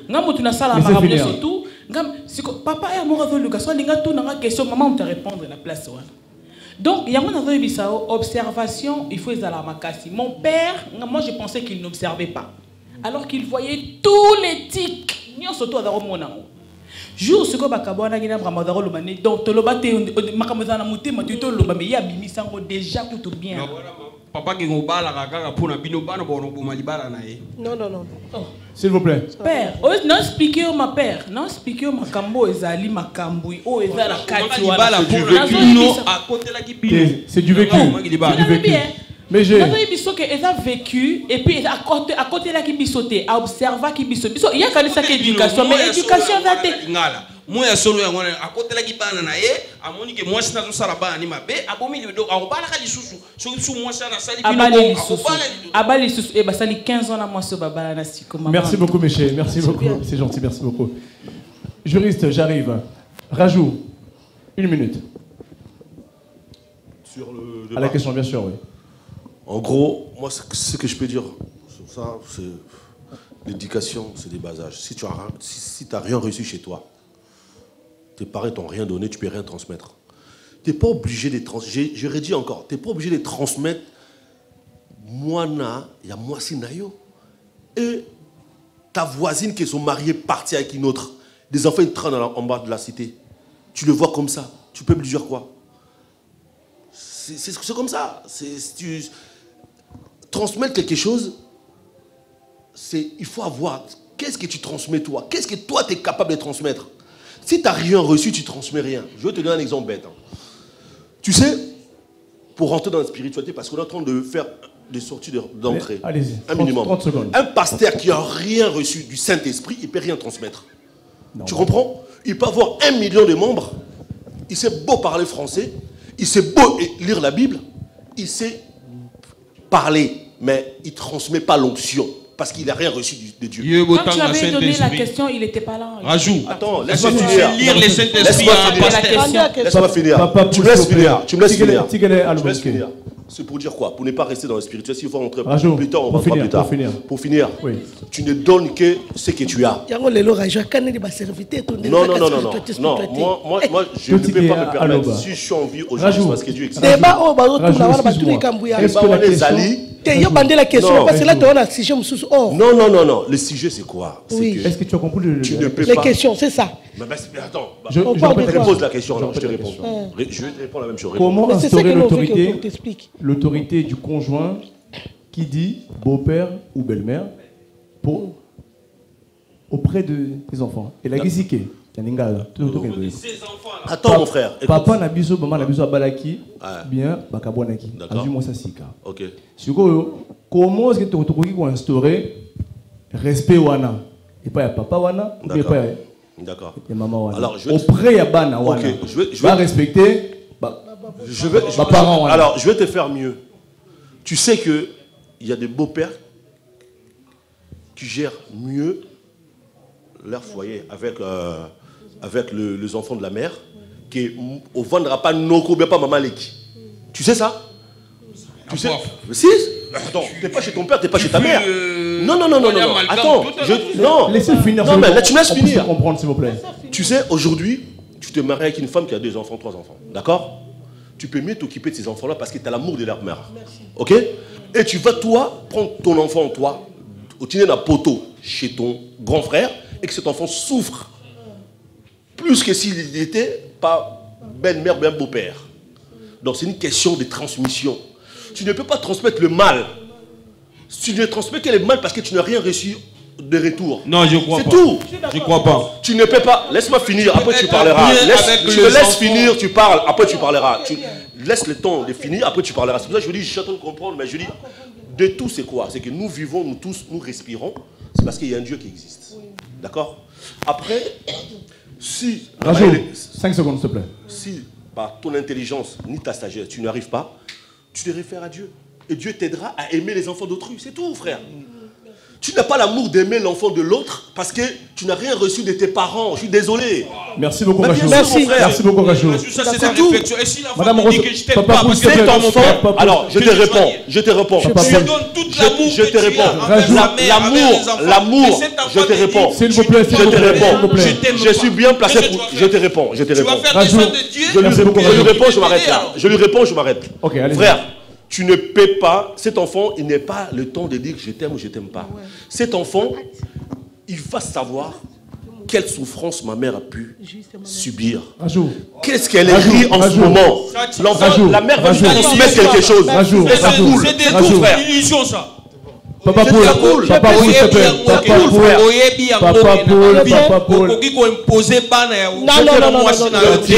[SPEAKER 2] Ngamu tuna sala marabou surtout. Papa est amoureux de Lucas, soit les gars tout dans la question, maman on te répondre la place. Donc il y a une observation, il faut les la makasi. Mon père, moi je pensais qu'il n'observait pas, alors qu'il voyait tous les tics. Ni on surtout dans mon amour. Jour ce que bakabona gina bramadaro le mané, donc te le batte makamozana muté matuto le bamé ya bimi sango déjà tout bien.
[SPEAKER 7] Papa qui nous bala kaka pour na bino bana bono malibala na ye.
[SPEAKER 10] Non.
[SPEAKER 1] S'il vous plaît.
[SPEAKER 2] Père, non expliquez ma père, non expliquez ma cambo ezali makambo o ezala kati wala
[SPEAKER 7] du vécu à côté la kibino.
[SPEAKER 1] C'est du vécu. Mais j'ai
[SPEAKER 2] vécu et puis à côté là qui bisoté à observer qui bisoté. Il y a quand même ça qui éducation mais éducation daté.
[SPEAKER 7] Moi ya solo ya ngona à côté là qui bana na ye amoni que moi sina zo sala bana ni mabe abomi le do a obala ka lisusu so su moi sana sali bino
[SPEAKER 2] abali lisusu e basali 15 ans na moi so babala na siko maman.
[SPEAKER 1] Merci beaucoup Michel, merci beaucoup. C'est gentil, merci beaucoup. Juriste, j'arrive. Rajou, 1 minute.
[SPEAKER 9] Sur le débat.
[SPEAKER 1] À la question bien sûr, oui.
[SPEAKER 9] En gros, moi, ce que je peux dire sur ça, c'est l'éducation, c'est des bas âges. Si tu n'as rien reçu chez toi, tes parents t'ont rien donné, tu peux rien transmettre. Tu n'es pas obligé de transmettre. Je redis encore, tu n'es pas obligé de transmettre Moana, il y a Moissi Nayo. Et ta voisine qui est son mariée partie avec une autre. Des enfants, ils traînent en bas de la cité. Tu le vois comme ça. Tu peux lui dire quoi? C'est comme ça. Tu transmettre quelque chose, il faut avoir. Qu'est-ce que tu transmets toi? Qu'est-ce que toi tu es capable de transmettre? Si tu n'as rien reçu, tu ne transmets rien. Je vais te donner un exemple bête. Tu sais, pour rentrer dans la spiritualité, parce qu'on est en train de faire des sorties d'entrée.
[SPEAKER 1] Allez-y,
[SPEAKER 9] un minimum.
[SPEAKER 1] 30 secondes.
[SPEAKER 9] Un pasteur qui n'a rien reçu du Saint-Esprit, il ne peut rien transmettre. Non. Tu comprends? Il peut avoir 1 million de membres, il sait beau parler français, il sait beau lire la Bible, il sait parler, mais il ne transmet pas l'onction. Parce qu'il n'a rien reçu de Dieu.
[SPEAKER 2] Quand tu avais donné la question, il n'était pas là.
[SPEAKER 7] Rajoute.
[SPEAKER 9] Attends, laisse-moi finir.
[SPEAKER 7] Lire les Saint-Esprit.
[SPEAKER 9] Laisse-moi finir. Tu me laisses finir. Tu me laisses finir. C'est pour dire quoi? Pour ne pas rester dans le spirituel. S'il faut rentrer plus tard, on va plus tard. Pour finir, tu ne donnes que ce que tu as. Non, moi, je ne peux pas me permettre. Si je suis en vie aujourd'hui, c'est parce que Dieu existe. Non. Le sujet, c'est quoi?
[SPEAKER 1] Est-ce que tu as compris
[SPEAKER 9] tu ne peux
[SPEAKER 10] les
[SPEAKER 9] pas.
[SPEAKER 10] questions, c'est ça.
[SPEAKER 9] Mais attends,
[SPEAKER 1] je
[SPEAKER 9] te pose la question, alors je te réponds. Je vais te répondre la même chose.
[SPEAKER 1] Comment instaurer l'autorité du conjoint qui dit beau-père ou belle-mère auprès de tes enfants? Et la gizike,
[SPEAKER 9] attends mon frère.
[SPEAKER 1] Papa n'a biso, maman n'a biso à balaki, bien, bakabonaki. Azuma sasika.
[SPEAKER 9] Ok.
[SPEAKER 1] Comment est-ce que tu as instauré respect wana? Et pas ya papa wana, ou pas
[SPEAKER 9] d'accord.
[SPEAKER 1] Ya maman wana.
[SPEAKER 9] Alors,
[SPEAKER 1] auprès ya bana wana. Je vais respecter parents wana.
[SPEAKER 9] Alors, je vais te faire mieux. Tu sais que il y a des beaux-pères qui gèrent mieux leur foyer avec les enfants de la mère, qui ne vendra pas noko, bien pas maman leki. Tu sais ça? Tu sais? Si. Attends, t'es pas chez ton père, t'es pas chez ta mère. Non. Attends, non.
[SPEAKER 1] Laissez finir.
[SPEAKER 9] Non, mais là, tu me laisses finir.
[SPEAKER 1] Comprendre, s'il vous plaît.
[SPEAKER 9] Tu sais, aujourd'hui, tu te maries avec une femme qui a 2 enfants, 3 enfants. D'accord? Tu peux mieux t'occuper de ces enfants-là parce que tu as l'amour de leur mère. Ok? Et tu vas, toi, prendre ton enfant, toi, au tiner d'un poteau chez ton grand frère et que cet enfant souffre plus que s'il n'était pas belle-mère ou bien beau-père. Donc, c'est une question de transmission. Tu ne peux pas transmettre le mal. Tu ne transmets que le mal parce que tu n'as rien reçu de retour.
[SPEAKER 7] Non, je crois pas.
[SPEAKER 9] C'est tout.
[SPEAKER 7] Je crois pas.
[SPEAKER 9] Tu ne peux pas. Laisse-moi finir, après tu parleras. Je te laisse finir, tu parles, après tu parleras. Tu laisses le temps de finir, après tu parleras. C'est pour ça que je dis, j'attends de comprendre, mais je dis, de tout c'est quoi? C'est que nous vivons, nous tous, nous respirons. C'est parce qu'il y a un Dieu qui existe. D'accord? Après, si...
[SPEAKER 1] 5 secondes, s'il te plaît.
[SPEAKER 9] Si par ton intelligence ni ta sagesse, tu n'arrives pas, tu te réfères à Dieu. Et Dieu t'aidera à aimer les enfants d'autrui. C'est tout, frère. Tu n'as pas l'amour d'aimer l'enfant de l'autre parce que tu n'as rien reçu de tes parents. Je suis désolé.
[SPEAKER 1] Merci beaucoup, Rachou.
[SPEAKER 9] Merci
[SPEAKER 1] beaucoup, Rachou.
[SPEAKER 7] C'est tout. Et si
[SPEAKER 1] Madame
[SPEAKER 7] dit que je t'aime pas parce que
[SPEAKER 9] cet enfant... Alors, je te réponds. Je te réponds.
[SPEAKER 7] Tu donnes tout l'amour
[SPEAKER 9] je te réponds. L'amour, je te réponds.
[SPEAKER 1] S'il vous plaît,
[SPEAKER 9] je te réponds. Je suis bien placé pour... Je te réponds. Je te réponds.
[SPEAKER 7] Tu vas faire descendre de Dieu.
[SPEAKER 9] Je lui réponds, je m'arrête là. Je lui réponds, je m'arrête. Frère, tu ne peux pas, cet enfant, il n'est pas le temps de dire que je t'aime ou je ne t'aime pas. Cet enfant, il va savoir quelle souffrance ma mère a pu subir. Qu'est-ce qu'elle écrit en ce moment. L'enfant, la mère va lui transmettre quelque chose.
[SPEAKER 7] C'est des illusions, ça.
[SPEAKER 1] Papa Paul, Papa Paul, s'il te plaît. Papa Paul.
[SPEAKER 9] Je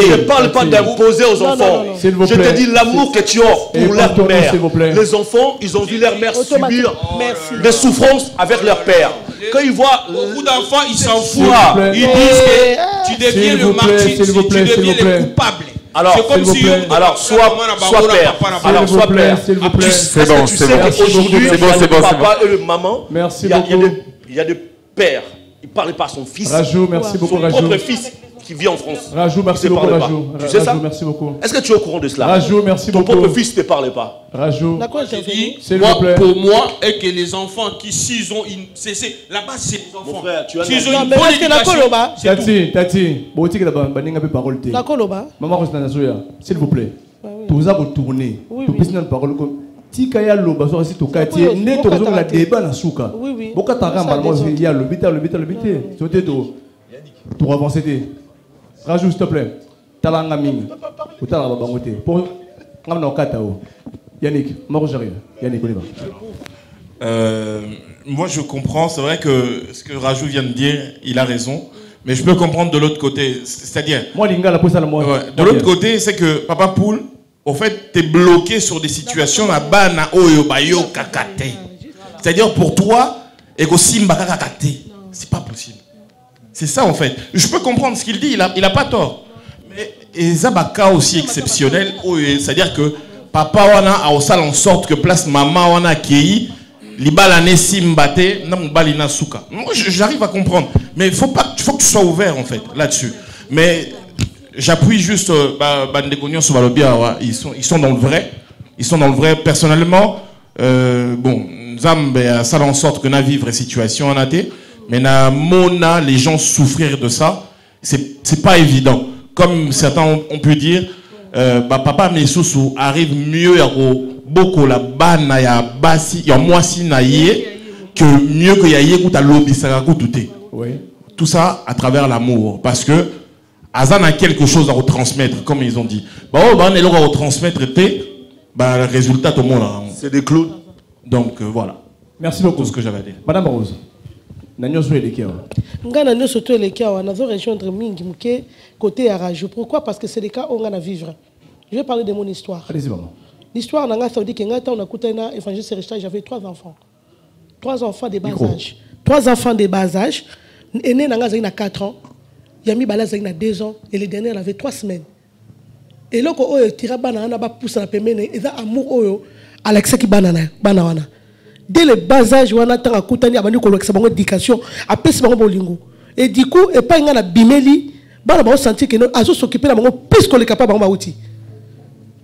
[SPEAKER 9] ne parle pas d'imposer aux enfants. Je te dis l'amour que tu as pour leur mère. Les enfants, ils ont vu leur mère subir des souffrances avec leur père. Quand ils voient
[SPEAKER 7] beaucoup d'enfants, ils s'en foutent. Ils disent que tu deviens le martyr, tu deviens le coupable.
[SPEAKER 9] Alors, sois père. Alors, sois père.
[SPEAKER 6] C'est bon, c'est bon.
[SPEAKER 9] Aujourd'hui,
[SPEAKER 6] c'est bon.
[SPEAKER 9] Papa et le maman,
[SPEAKER 1] merci beaucoup.
[SPEAKER 9] Il y a des pères. Il ne parle pas à son fils.
[SPEAKER 1] Rajou, merci beaucoup, Rajou.
[SPEAKER 9] Son propre fils qui vit en France.
[SPEAKER 1] Rajou, merci beaucoup, Rajou.
[SPEAKER 9] Tu sais ça?
[SPEAKER 1] Merci beaucoup.
[SPEAKER 9] Est-ce que tu es au courant de cela?
[SPEAKER 1] Rajou, merci beaucoup.
[SPEAKER 9] Ton propre fils ne te parle pas.
[SPEAKER 1] Rajou.
[SPEAKER 7] Pour moi, et que les enfants qui, s'ils ont une... Là-bas, c'est les enfants.
[SPEAKER 9] Mon frère, tu as...
[SPEAKER 7] S'ils ont une bonne éducation,
[SPEAKER 1] Tati, maman, s'il vous plaît. Tous à retourner. Tous à parole comme... Tikaya loba so asi tokati ne to zo la débat na suka. Boka tanga malmo ya le bité. Sote to avancer te. Rajoute s'il te plaît. Talanga mingi. Utala babangote. Pour ngam na kata o. Yannick, Yannick, on y va.
[SPEAKER 3] Moi je comprends, c'est vrai que ce que Rajou vient de dire, il a raison. Mais je peux comprendre de l'autre côté. C'est-à-dire... de l'autre côté, c'est que Papa Poul, au fait, tu es bloqué sur des situations c'est-à-dire pour toi, c'est pas possible. C'est ça en fait. Je peux comprendre ce qu'il dit, il a pas tort. Mais il y a aussi exceptionnel, c'est-à-dire que papa wana a osala en sorte que place maman wana qui libala ne simbate na mobali na suka. Moi j'arrive à comprendre, mais faut que tu sois ouvert en fait là-dessus. Mais j'appuie juste ils sont dans le vrai. Ils sont dans le vrai. Personnellement, bon, Zambe a ça en sorte que na vivre situation en athée, mais na mona les gens souffrir de ça, c'est pas évident. Comme certains ont pu dire, papa Mesusu arrive mieux à beaucoup la bana ya basi ya moisi na yé que mieux que ya yé kuta lobi saka kututé. Oui. Tout ça à travers l'amour, parce que Azan a quelque chose à retransmettre, comme ils ont dit. Bah oh, bah on est là à retransmettre le résultat tout le monde.
[SPEAKER 9] C'est des clowns.
[SPEAKER 3] Donc voilà.
[SPEAKER 1] Merci beaucoup.
[SPEAKER 3] Tout ce que j'avais à dire.
[SPEAKER 1] Madame Rose. Nanyo soué les kia.
[SPEAKER 10] Nga nanyo soué les kia. On a rejoindre mingi mke côté arrangé. Pourquoi? Parce que c'est des cas où on a vivre. Je vais parler de mon histoire.
[SPEAKER 1] Allez-y maman. L'histoire
[SPEAKER 10] nanga ça dit que nga on a coûté na évangéliste Richard, j'avais 3 enfants. 3 enfants de bas âge. 3 enfants de bas âge. Aîné nanga zai na 4 ans. Yami bala zai na 2 ans et le dernier avait 3 semaines. Et là quand on tira bana na ba pousse na pemene et ça amour oyo Alexa ki banana wana. Dès le bas âge, on a tant à coûter à banni coloc, c'est bon éducation, à pèse bon bolingo. Et du coup, et pas ngana bimeli, bana ba sentir que nous azo s'occuper la bango plus qu'on est capable ba outil.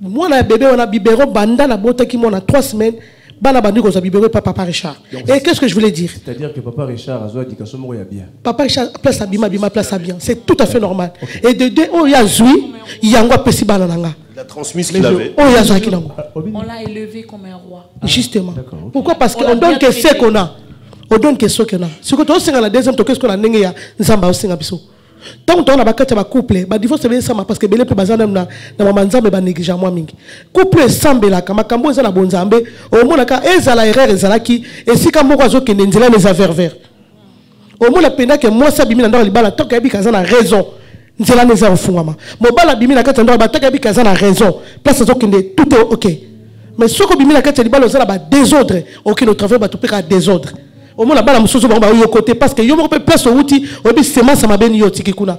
[SPEAKER 10] Moi na bébé on a bibéro banda na bota qui mona 3 semaines, bana banni ko za bibéro papa Richard. Et qu'est-ce que je voulais dire?
[SPEAKER 1] C'est-à-dire que papa Richard azo éducation mo ya bien.
[SPEAKER 10] Papa Richard place à bima place à bien, c'est tout à fait normal. Okay. Et de deux oh ya zui, yango pesi bana nanga.
[SPEAKER 9] Il a transmis ce qu'il avait.
[SPEAKER 2] On l'a élevé comme un roi.
[SPEAKER 10] Justement. Pourquoi? Parce qu'on donne que ce qu'on a. On donne que ce qu'on a. Ce que tu as la deuxième, qu'est-ce qu'on a n'engé à Nzamba aussi n'abisso. Tant qu'on a bakati ba couple, ba divorce c'est ça parce que belé pe bazana na mama Nzamba ba négligeant moi mingi. Couple sambela kama kambo za na bonzambe, au moins ka ezala erreur ezala ki et si kambo ko zo ke nzela les affaires vert. Au moins la pena que moi ça bimi na ndora libala tant que bi kazana raison. Nzela neza ofungama mobala bimi na kati ndo bataka bi kaza na raison place zokende tout est OK mais soko bimi na kati libala ozala ba désordre OK le travail ba topeka désordre au moins la bala musozo ba yo côté parce que yo mo pe place outi obi sema sama beni yo tiki kuna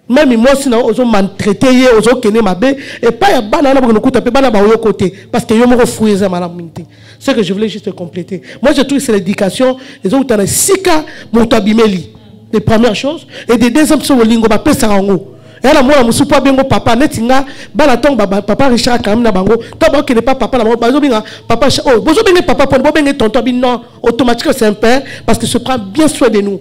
[SPEAKER 10] même moi si na ozo maltraiter ye ozo kene mabe et pas ya bana na ba kuta pe bana ba yo côté parce que yo mo fouiller za mala minti. Ce que je voulais juste compléter, moi je trouve c'est l'éducation les autres tana sika mutabimeli. Des premières choses et des deuxièmes choses lingo ba pesa rango et là moi musu pa bengo papa netinga bana tong papa Richard quand même na bango to ba kene pas papa na ba zo binga papa oh bozo benga papa pour bo benga tonton bin non automatiquement c'est un père parce que se prend bien soin de nous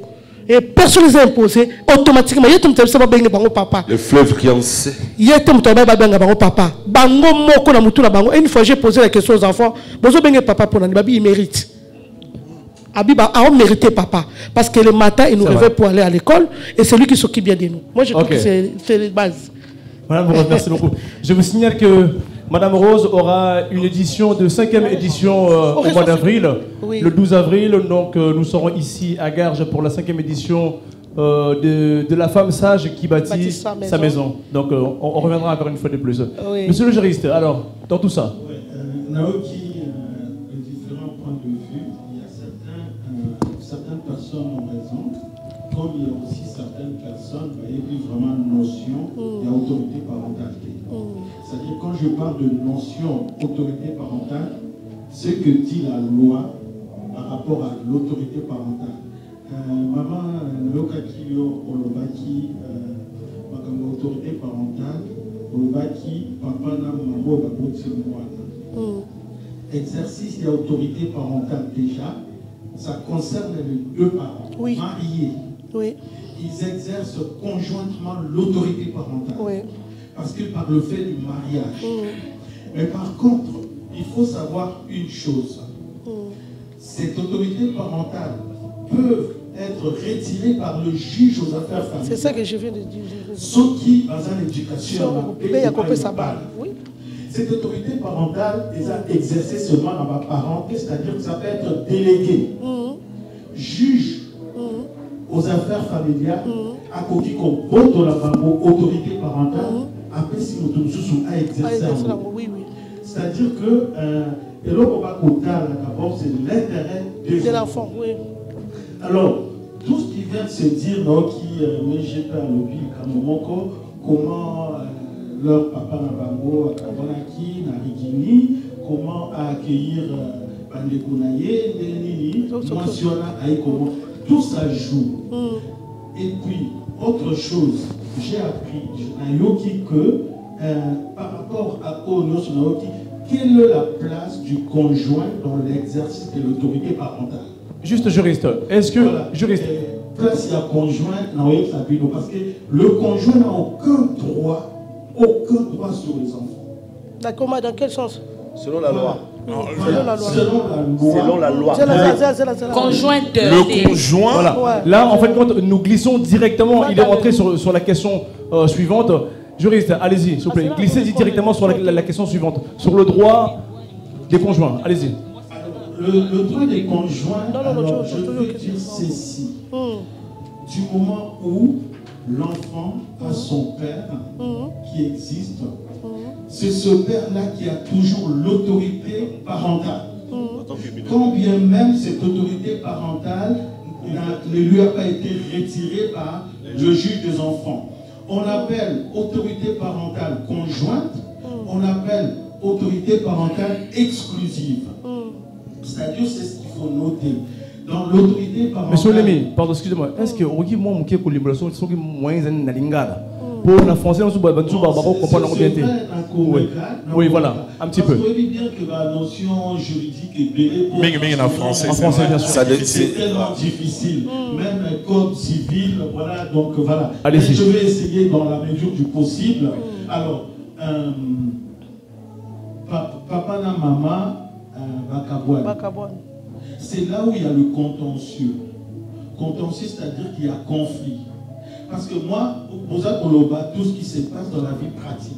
[SPEAKER 10] et personne les a imposé automatiquement yetum tebisa ba benga bango papa
[SPEAKER 9] le fleuve fiancé
[SPEAKER 10] yetum teba ba benga bango papa bango moko na mutu na bango et une fois j'ai posé la question aux enfants bozo benga papa pour na babi il mérite Abiba a mérité papa parce que le matin il nous réveille pour aller à l'école et c'est lui qui s'occupe bien de nous. Moi je trouve que c'est les bases.
[SPEAKER 1] Madame Rose, merci beaucoup. Je vous signale que Madame Rose aura une édition de 5e édition au mois d'avril, oui. Le 12 avril. Donc nous serons ici à Garges pour la 5e édition de la femme sage qui bâtit sa maison. Donc on reviendra encore une fois de plus. Oui. Monsieur le juriste, alors dans tout ça.
[SPEAKER 4] Oui, Naoki, de différents points de vue. Certaines personnes ont raison, comme il y a aussi certaines personnes qui ont vraiment une notion d'autorité parentalité. C'est-à-dire quand je parle de notion d'autorité parentale, ce que dit la loi par rapport à l'autorité parentale. Maman, Nokakio, Olobaki, autorité parentale, Olobaki, papa, maman, exercice d'autorité parentale déjà. Ça concerne les deux parents mariés. Oui. Ils exercent conjointement l'autorité parentale. Oui. Parce que par le fait du mariage. Mais par contre, il faut savoir une chose. Cette autorité parentale peut être retirée par le juge aux affaires familiales.
[SPEAKER 10] C'est ça que je viens de dire.
[SPEAKER 4] Ceux qui, dans une éducation, oui. Cette autorité parentale est exercée seulement dans ma parent, c'est-à-dire que ça peut être délégué, juge aux affaires familiales, à côté qu'on vote la autorité parentale, après si nous sommes à exercer. C'est-à-dire que d'abord c'est l'intérêt de l'enfant. Oui. Alors, tout ce qui vient de se dire, qui met à l'oubli, comment leur papa Nabango, à Kabonaki, Narigini, comment accueillir Bandekunaye, Nélini, Masiona, Aïkomo. Tout ça joue. Et puis, autre chose, j'ai appris, Nayoki, que par rapport à Onos Nayoki, quelle est la place du conjoint dans l'exercice de l'autorité parentale?
[SPEAKER 1] Juste juriste, est-ce que...
[SPEAKER 4] Voilà.
[SPEAKER 1] Juriste.
[SPEAKER 4] Place il y a conjoint, parce que le conjoint n'a aucun droit sur les enfants.
[SPEAKER 10] D'accord, dans quel sens?
[SPEAKER 9] Selon la loi.
[SPEAKER 4] Selon la loi.
[SPEAKER 2] Conjoint de...
[SPEAKER 3] Le conjoint.
[SPEAKER 1] Voilà.
[SPEAKER 10] Ouais.
[SPEAKER 1] Là, en fait, nous glissons directement. Il est rentré sur la question suivante. Juriste, allez-y, s'il vous plaît. Glissez directement sur la question suivante. Sur le droit des conjoints. Allez-y.
[SPEAKER 4] Le droit des conjoints, je veux dire ceci. Du moment où l'enfant a son père qui existe, c'est ce père-là qui a toujours l'autorité parentale. Quand bien même cette autorité parentale ne lui a pas été retirée par le juge des enfants. On appelle autorité parentale conjointe, on appelle autorité parentale exclusive. C'est-à-dire, c'est ce qu'il faut noter. Dans l'autorité parentale...
[SPEAKER 1] Monsieur Lémi, pardon, excusez-moi. Est-ce que vous avez moi qui collaboration sont qui moyens na lingala pour la français on se bat tout baba comprendre bien. Oui, voilà, un petit peu.
[SPEAKER 4] Parce que vous bien que la notion juridique est belle pour
[SPEAKER 3] en français,
[SPEAKER 1] bien sûr.
[SPEAKER 4] C'est tellement difficile. Même un code civil, voilà, donc voilà.
[SPEAKER 1] Allez-y.
[SPEAKER 4] Je vais essayer dans la mesure du possible. Alors, papa na maman Bakabouane. C'est là où il y a le contentieux. Contentieux, c'est-à-dire qu'il y a conflit. Parce que moi, tout ce qui se passe dans la vie pratique.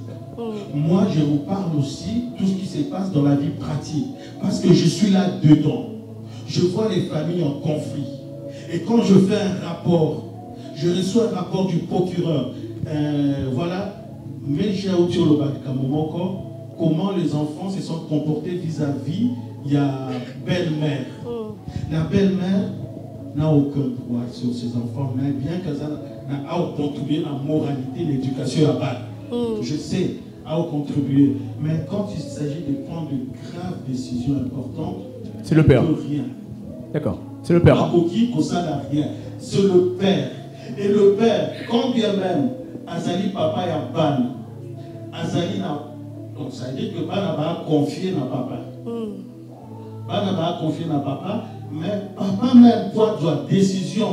[SPEAKER 4] Moi, je vous parle aussi tout ce qui se passe dans la vie pratique. Parce que je suis là dedans. Je vois les familles en conflit. Et quand je fais un rapport, je reçois un rapport du procureur. Voilà. Mais j'ai aussi comment les enfants se sont comportés vis-à-vis, il y a belle-mère. La belle-mère n'a aucun droit sur ses enfants, mais bien qu'elle a contribué à la moralité, l'éducation à balle. Je sais, a contribué. Mais quand il s'agit de prendre de graves décisions importantes,
[SPEAKER 1] c'est le père.
[SPEAKER 4] Rien.
[SPEAKER 1] D'accord, c'est le père.
[SPEAKER 4] C'est le père. Et le père, quand bien même, Azali papa et Ban, Azali n'a. Donc ça veut dire que Ban va confier à papa. Ban va confier à papa, mais papa même doit décision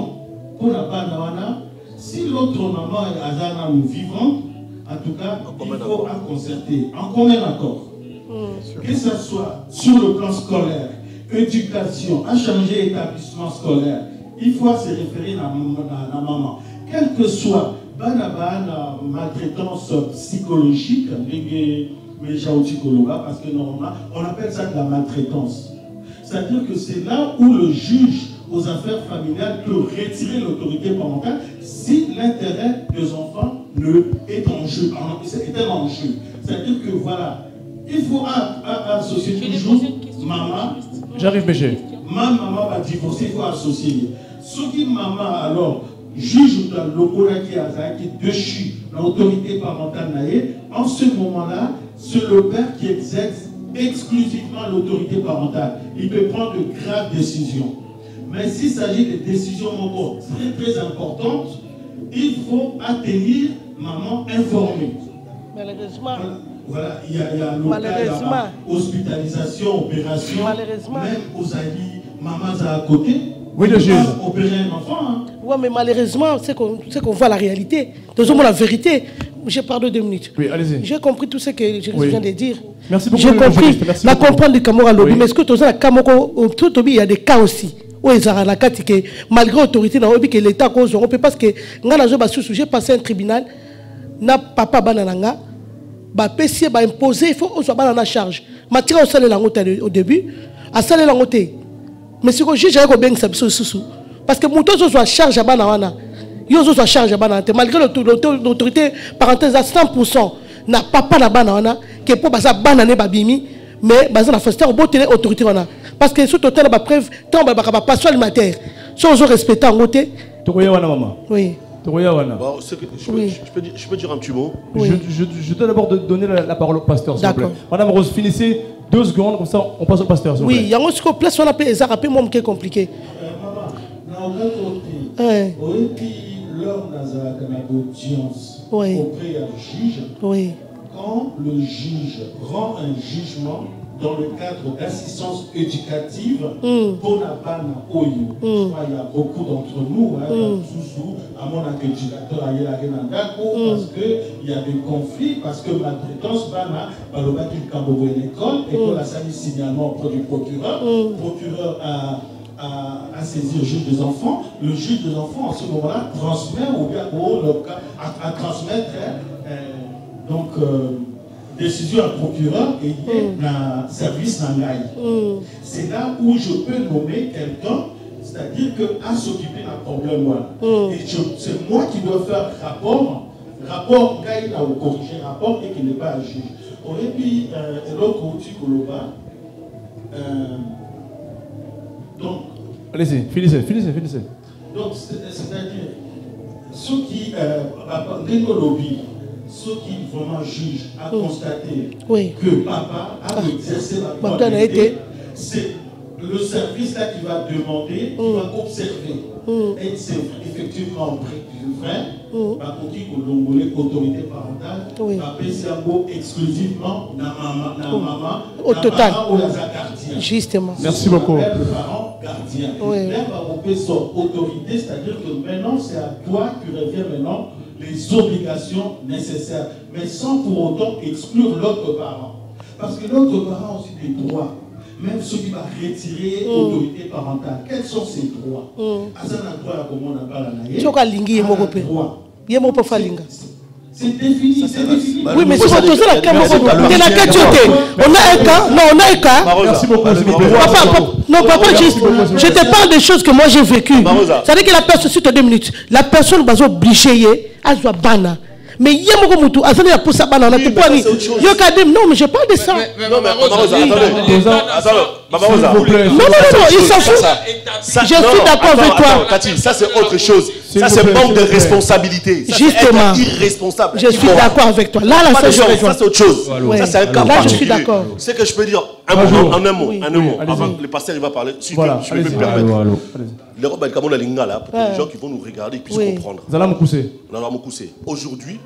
[SPEAKER 4] pour la Ban. Si l'autre maman est Azana nous vivant, en tout cas, il faut concerter, en commun accord. Que ce soit sur le plan scolaire, éducation, à changer établissement scolaire, il faut se référer à la maman. Quel que soit la maltraitance psychologique, parce que normalement, on appelle ça de la maltraitance. C'est-à-dire que c'est là où le juge aux affaires familiales peut retirer l'autorité parentale si l'intérêt des enfants est en jeu. C'est un enjeu. C'est-à-dire que voilà, il faut associer toujours maman.
[SPEAKER 1] J'arrive, Béché.
[SPEAKER 4] Ma maman va divorcer, il faut associer. Ce qui maman alors juge dans l'opéra qui déchue l'autorité parentale, en ce moment-là, c'est le père qui exerce exclusivement l'autorité parentale. Il peut prendre de graves décisions. Mais s'il s'agit de décisions très très importantes, il faut attenir maman informée.
[SPEAKER 10] Malheureusement.
[SPEAKER 4] Voilà, il y a hospitalisation, opération, même aux amis, maman à côté.
[SPEAKER 1] Oui, le juge.
[SPEAKER 4] Opérer un enfant. Hein.
[SPEAKER 10] Oui, mais malheureusement, c'est qu'on voit la réalité. Nous avons la vérité. J'ai parlé 2 minutes.
[SPEAKER 1] Oui, allez-y.
[SPEAKER 10] J'ai compris tout ce que je viens de dire.
[SPEAKER 1] Merci beaucoup.
[SPEAKER 10] J'ai compris. La comprendre du Camora Lobby. Oui. Mais est-ce que tu as il y a des cas aussi. Malgré l'autorité, l'État cause, on peut parce que j'ai passé un tribunal, n'a papa banananga, PC imposé, il faut qu'on soit en charge. Matira au salaire au début, à salaire l'angoté. Mais si le juge a bien sous parce que mon soit charge à banana, il soit charge à banana, malgré l'autorité parenthèse à 100%, n'a papa la banana, qui est pour passer banane babimi, mais basé la fausseté, on peut tenir autorité. Parce que sous total, la preuve, tant que pas soit alimentaire, si on respecte en côté.
[SPEAKER 1] Tu connais maman?
[SPEAKER 10] Oui.
[SPEAKER 9] Bon, je peux dire un petit mot.
[SPEAKER 1] Oui. Je dois d'abord donner la parole au pasteur, s'il vous plaît. Madame Rose, finissez 2 secondes, comme ça on passe au pasteur, s'il vous plaît.
[SPEAKER 10] Oui, il y a un place on appelle ça rappelle moi qui est compliqué.
[SPEAKER 4] Lors d'un audience auprès du juge, quand le juge rend un jugement dans le cadre d'assistance éducative pour la banne Oyo, il y a beaucoup d'entre nous, à mon éducateur, parce qu'il y a des conflits, parce que ma traitance banna, l'école, et qu'on a sali signalement auprès du procureur, procureur à saisir le juge des enfants. Le juge des enfants, en ce moment-là, transmet ou bien à transmettre décision à procureur et un service n'engaille. C'est là où je peux nommer quelqu'un, c'est-à-dire qu'à s'occuper d'un problème. Et c'est moi qui dois faire rapport, gaï là ou corriger rapport et qui n'est pas un juge. Et puis, l'autre outil Koloba, donc,
[SPEAKER 1] allez-y, finissez.
[SPEAKER 4] Donc, c'est-à-dire, ceux qui vraiment jugent à constater que papa a exercé la moralité, c'est le service là qui va demander, qui va observer. Et c'est effectivement vrai, par contre, l'autorité parentale, papa c'est un mot exclusivement na maman,
[SPEAKER 10] au total.
[SPEAKER 4] Gardien.
[SPEAKER 10] Justement.
[SPEAKER 1] Merci beaucoup.
[SPEAKER 4] Le parent gardien. Même par son autorité, c'est-à-dire que maintenant c'est à toi qui revient maintenant les obligations nécessaires, mais sans pour autant exclure l'autre parent. Parce que l'autre parent a aussi des droits. Même ceux qui vont retirer l'autorité parentale, quels sont ces droits? C'est défini, c'est défini.
[SPEAKER 10] Oui, mais si on a la caméra, on a un cas, non, on a un cas.
[SPEAKER 1] Merci beaucoup.
[SPEAKER 10] Non, papa, juste, je te parle des choses que moi j'ai vécues. C'est-à-dire que la personne, sur 2 minutes, la personne va obligée à se bana. Mais il y a beaucoup de choses. Non, mais je parle de ça.
[SPEAKER 9] Non,
[SPEAKER 10] il s'en fout. Je suis d'accord avec toi.
[SPEAKER 9] Cathy, ça c'est autre chose. Ça c'est manque de responsabilité.
[SPEAKER 10] Justement.
[SPEAKER 9] Irresponsable.
[SPEAKER 10] Je suis d'accord avec toi. Là,
[SPEAKER 9] ça c'est autre chose. Ça c'est un cas
[SPEAKER 10] particulier. Là, je suis d'accord.
[SPEAKER 9] C'est que je peux dire en un mot. Avant que le pasteur va parler. Si je peux me permettre. Les Robert Kamona Lingala, pour les gens qui vont nous regarder puissent comprendre. Aujourd'hui,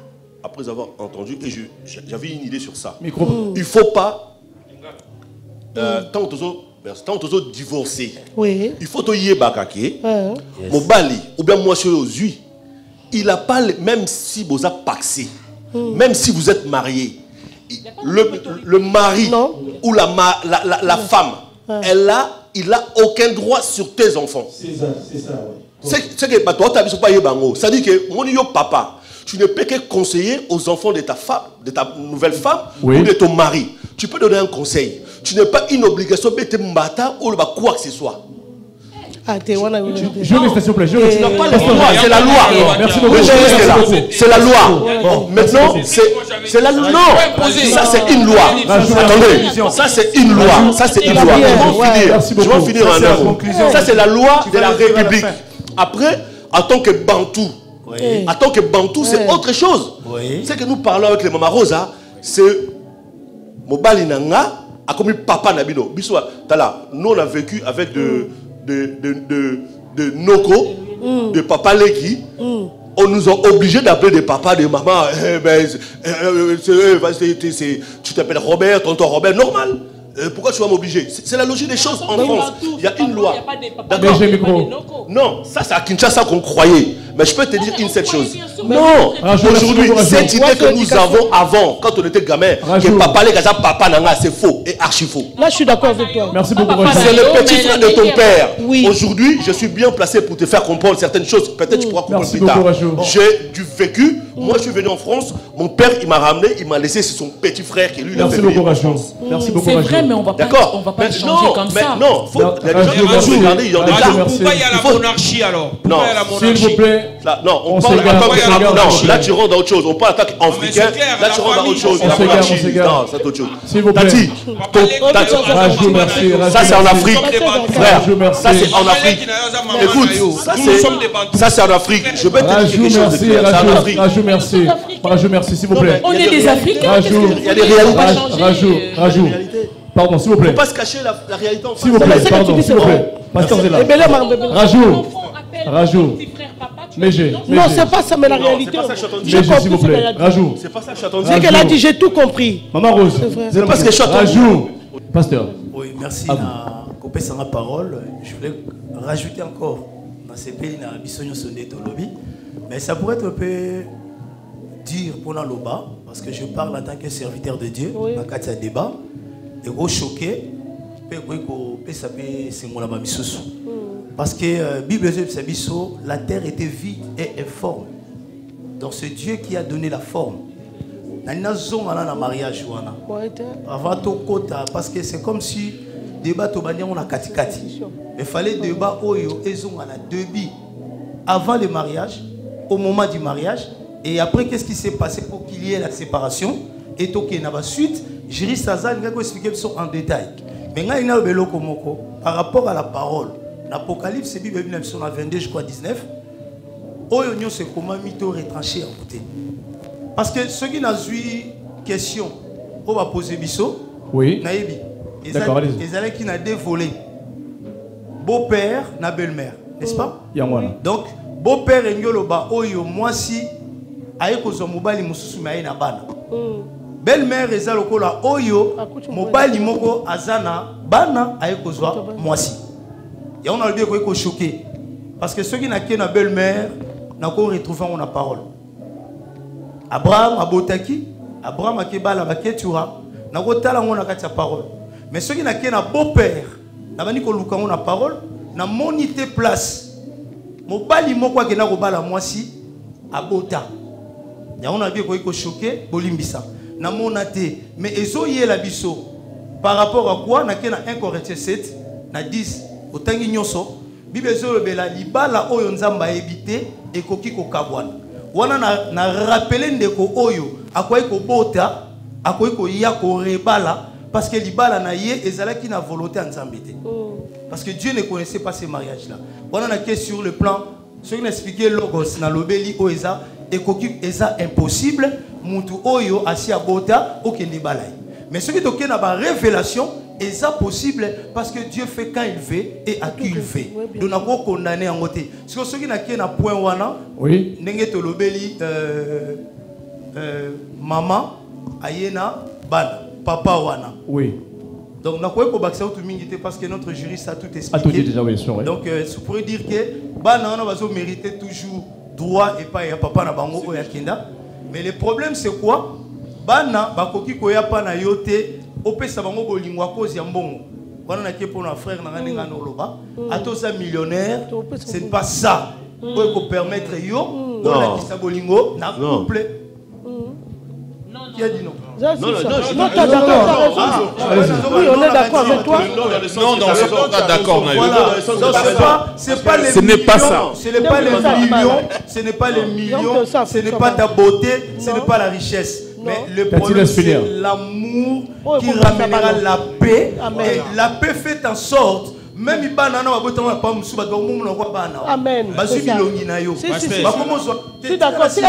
[SPEAKER 9] après avoir entendu, et j'avais une idée sur ça. Il ne faut pas, tant que tu divorcer, il faut que tu bakake, mon bali, ou bien moi sur lui, il n'a pas, même si vous êtes paxé, même si vous êtes marié, le mari ou la femme, il n'a aucun droit sur tes enfants.
[SPEAKER 4] C'est ça, oui.
[SPEAKER 9] C'est que toi, tu n'as pas eu bango. C'est-à-dire que mon papa, tu ne peux que conseiller aux enfants de ta femme, de ta nouvelle femme ou de ton mari. Tu peux donner un conseil. Tu n'as pas une obligation de te mbata ou quoi que ce soit.
[SPEAKER 1] Juriste, s'il vous plaît.
[SPEAKER 9] Tu n'as pas le droit, c'est la loi.
[SPEAKER 1] Merci beaucoup.
[SPEAKER 9] C'est la loi. Maintenant, c'est la loi. Non, ça c'est une loi. Attendez, ça c'est une loi. Ça c'est une loi. Je vais finir en un mot. Ça c'est la loi de la République. Après, en tant que Bantou, c'est autre chose. C'est que nous parlons avec les Mama Rosa, c'est Mobali Nanga, a comme papa Nabino. Nous on a vécu avec de Noko, de Papa Leki. On nous a obligés d'appeler des papas, des mamans. Tu t'appelles Robert, tonton Robert, normal. Pourquoi tu vas m'obliger? C'est la logique des choses en France. Il y a une loi. D'accord. Non, ça c'est à Kinshasa qu'on croyait. Mais je peux te dire une seule chose. Non, aujourd'hui, cette idée que nous avons avant, quand on était gamin, que papa les gars, papa nanga, c'est faux et archi faux.
[SPEAKER 10] Là, je suis d'accord avec toi.
[SPEAKER 1] Merci beaucoup.
[SPEAKER 9] C'est le petit frère de ton père. Aujourd'hui, je suis bien placé pour te faire comprendre certaines choses. Peut-être tu pourras comprendre plus tard. J'ai du vécu Moi, je suis venu en France, mon père, il m'a ramené, il m'a laissé, c'est son petit frère qui lui l'a fait venir en France.
[SPEAKER 1] Merci beaucoup,
[SPEAKER 2] C'est vrai, mais on va pas changer comme ça.
[SPEAKER 9] Non, il y a des gens qui vont regarder, il y en a
[SPEAKER 7] Pourquoi il y a la monarchie alors?
[SPEAKER 9] Non,
[SPEAKER 1] s'il vous plaît.
[SPEAKER 9] Non, on parle d'attaque. Là, tu rentres dans autre chose. On parle d'attaque africaine. Là, tu rentres dans autre chose.
[SPEAKER 1] On s'égare.
[SPEAKER 9] Non, c'est autre chose.
[SPEAKER 1] S'il vous plaît.
[SPEAKER 9] Tati,
[SPEAKER 1] Rajou, merci.
[SPEAKER 9] ça c'est en Afrique. Frère, ça c'est en Afrique. Écoute, ça c'est en Afrique. Je vais te dire quelque chose de clair. C'est en Afrique.
[SPEAKER 1] Rajou, merci. Rajou, merci, s'il vous plaît.
[SPEAKER 2] On est des Africains.
[SPEAKER 9] Il y a des réalités.
[SPEAKER 1] Rajou. Pardon, s'il vous plaît.
[SPEAKER 9] Il ne faut pas se cacher la réalité en face.
[SPEAKER 1] S'il vous plaît, pardon, s'il vous plaît. Pasteur Zela. Rajou.
[SPEAKER 10] Non, c'est pas ça, mais la réalité.
[SPEAKER 1] S'il vous plaît. Rajou.
[SPEAKER 9] C'est pas ça que je suis entendu.
[SPEAKER 10] C'est qu'elle a dit, j'ai tout compris.
[SPEAKER 1] Maman Rose.
[SPEAKER 9] C'est pas ce que je suis entendu.
[SPEAKER 1] Rajou. Pasteur.
[SPEAKER 8] Oui, merci. Na coupé sans la parole. Je voulais rajouter encore dans ces pays, dans la bisogno sonné de lobby. Mais ça pourrait être un peu dire pour la loba, parce que je parle en tant que serviteur de Dieu, dans le cadre de débat, et au choqué, parce que Bible dit la terre était vide et informe. Donc c'est Dieu qui a donné la forme. Mariage avant tout kota, parce que c'est comme si débat on a katikati. Il fallait débat oyo ezong a débit avant le mariage, au moment du mariage, et après qu'est-ce qui s'est passé pour qu'il y ait la séparation et tout qui n'a suite. J'irai Sazan il va expliquer en détail. Mais par rapport à la parole, l'Apocalypse c'est Bible 22 je crois 19. Oyo nyo c'est comment mito retranché en côté. Parce que ceux qui n'ont eu question, on va poser biso.
[SPEAKER 1] Oui.
[SPEAKER 8] Naïbi.
[SPEAKER 1] D'accord, allez-y.
[SPEAKER 8] Les allez qui n'a dévolé. Beau-père, na belle-mère, n'est-ce pas? Donc, beau-père et nyoloba oyo moi si aye kozo mobali mususu maye na bana. Belle-mère eza lokola oyo mobali moko azana bana aye kozwa moi si. Et on a le bien ko choqué parce que ceux qui n'a na belle-mère n'a ko retrouver on a parole. Abraham abotaki, Abraham akebala baketura, na kotala ngona kati parole. Mais ceux qui n'a na beau-père, na bani ko luka ngona parole, na monité place. Mobali moko akena ko bala mwasi abota. Ya on a bien ko choqué bolimbisa. Na monate, mais ezoyé la biso par rapport à quoi na kena 1 Corinthiens 7 na 10 otangi nyoso Bible zo bela libala oyo nzamba ebité ekoki ko kabwana. Wana na rappeler ndeko oyo akoyi ko bota akoyi ko ya ko rebala parce que libala na ye ezalaki na volonté nzambité. Parce que Dieu ne connaissait pas ces mariages là. Wana na que sur le plan ce qui expliqué logos na lobeli oeza ekoki eza impossible mutu oyo asi abota okende balai. Mais ce qui toke na ba révélation est possible parce que Dieu fait quand il veut et à qui il veut. Donc on a condamné en côté. Ce qui n'a qu'un point wana. Oui. N'engé to lobeli maman ayena ban papa wana. Oui. Donc on a quoi pour baxer tout mingi parce que notre juriste a tout expliqué. A tout dit déjà bien sûr. Donc je pourrais dire que ban on va mériter toujours droit et pas papa na bango o yakenda. Mais le problème c'est quoi? Bana bakoki koya pa na yote opesa bango bolingo a cause ya mbongo. Wana na pour nos frères na ngana noloba atosa millionnaire, c'est pas ça. Pour permettre yo on a kisa bolingo na couple. Qui a dit non?
[SPEAKER 10] Non, t'as d'accord. Oui, on est d'accord avec toi.
[SPEAKER 5] Non, on est d'accord.
[SPEAKER 8] C'est pas les
[SPEAKER 5] ce n'est pas ça.
[SPEAKER 8] Ce n'est pas les millions. Ce n'est pas les millions. Ce n'est pas ta beauté. Ce n'est pas la richesse. Mais le problème, c'est l'amour qui ramènera la paix. Et la paix fait en sorte. Même si banana va botter pas musu ba do mumu na kwa bana. Amen. Basu bilongi na yo. Ba comment soit.
[SPEAKER 10] C'est d'accord.
[SPEAKER 9] C'est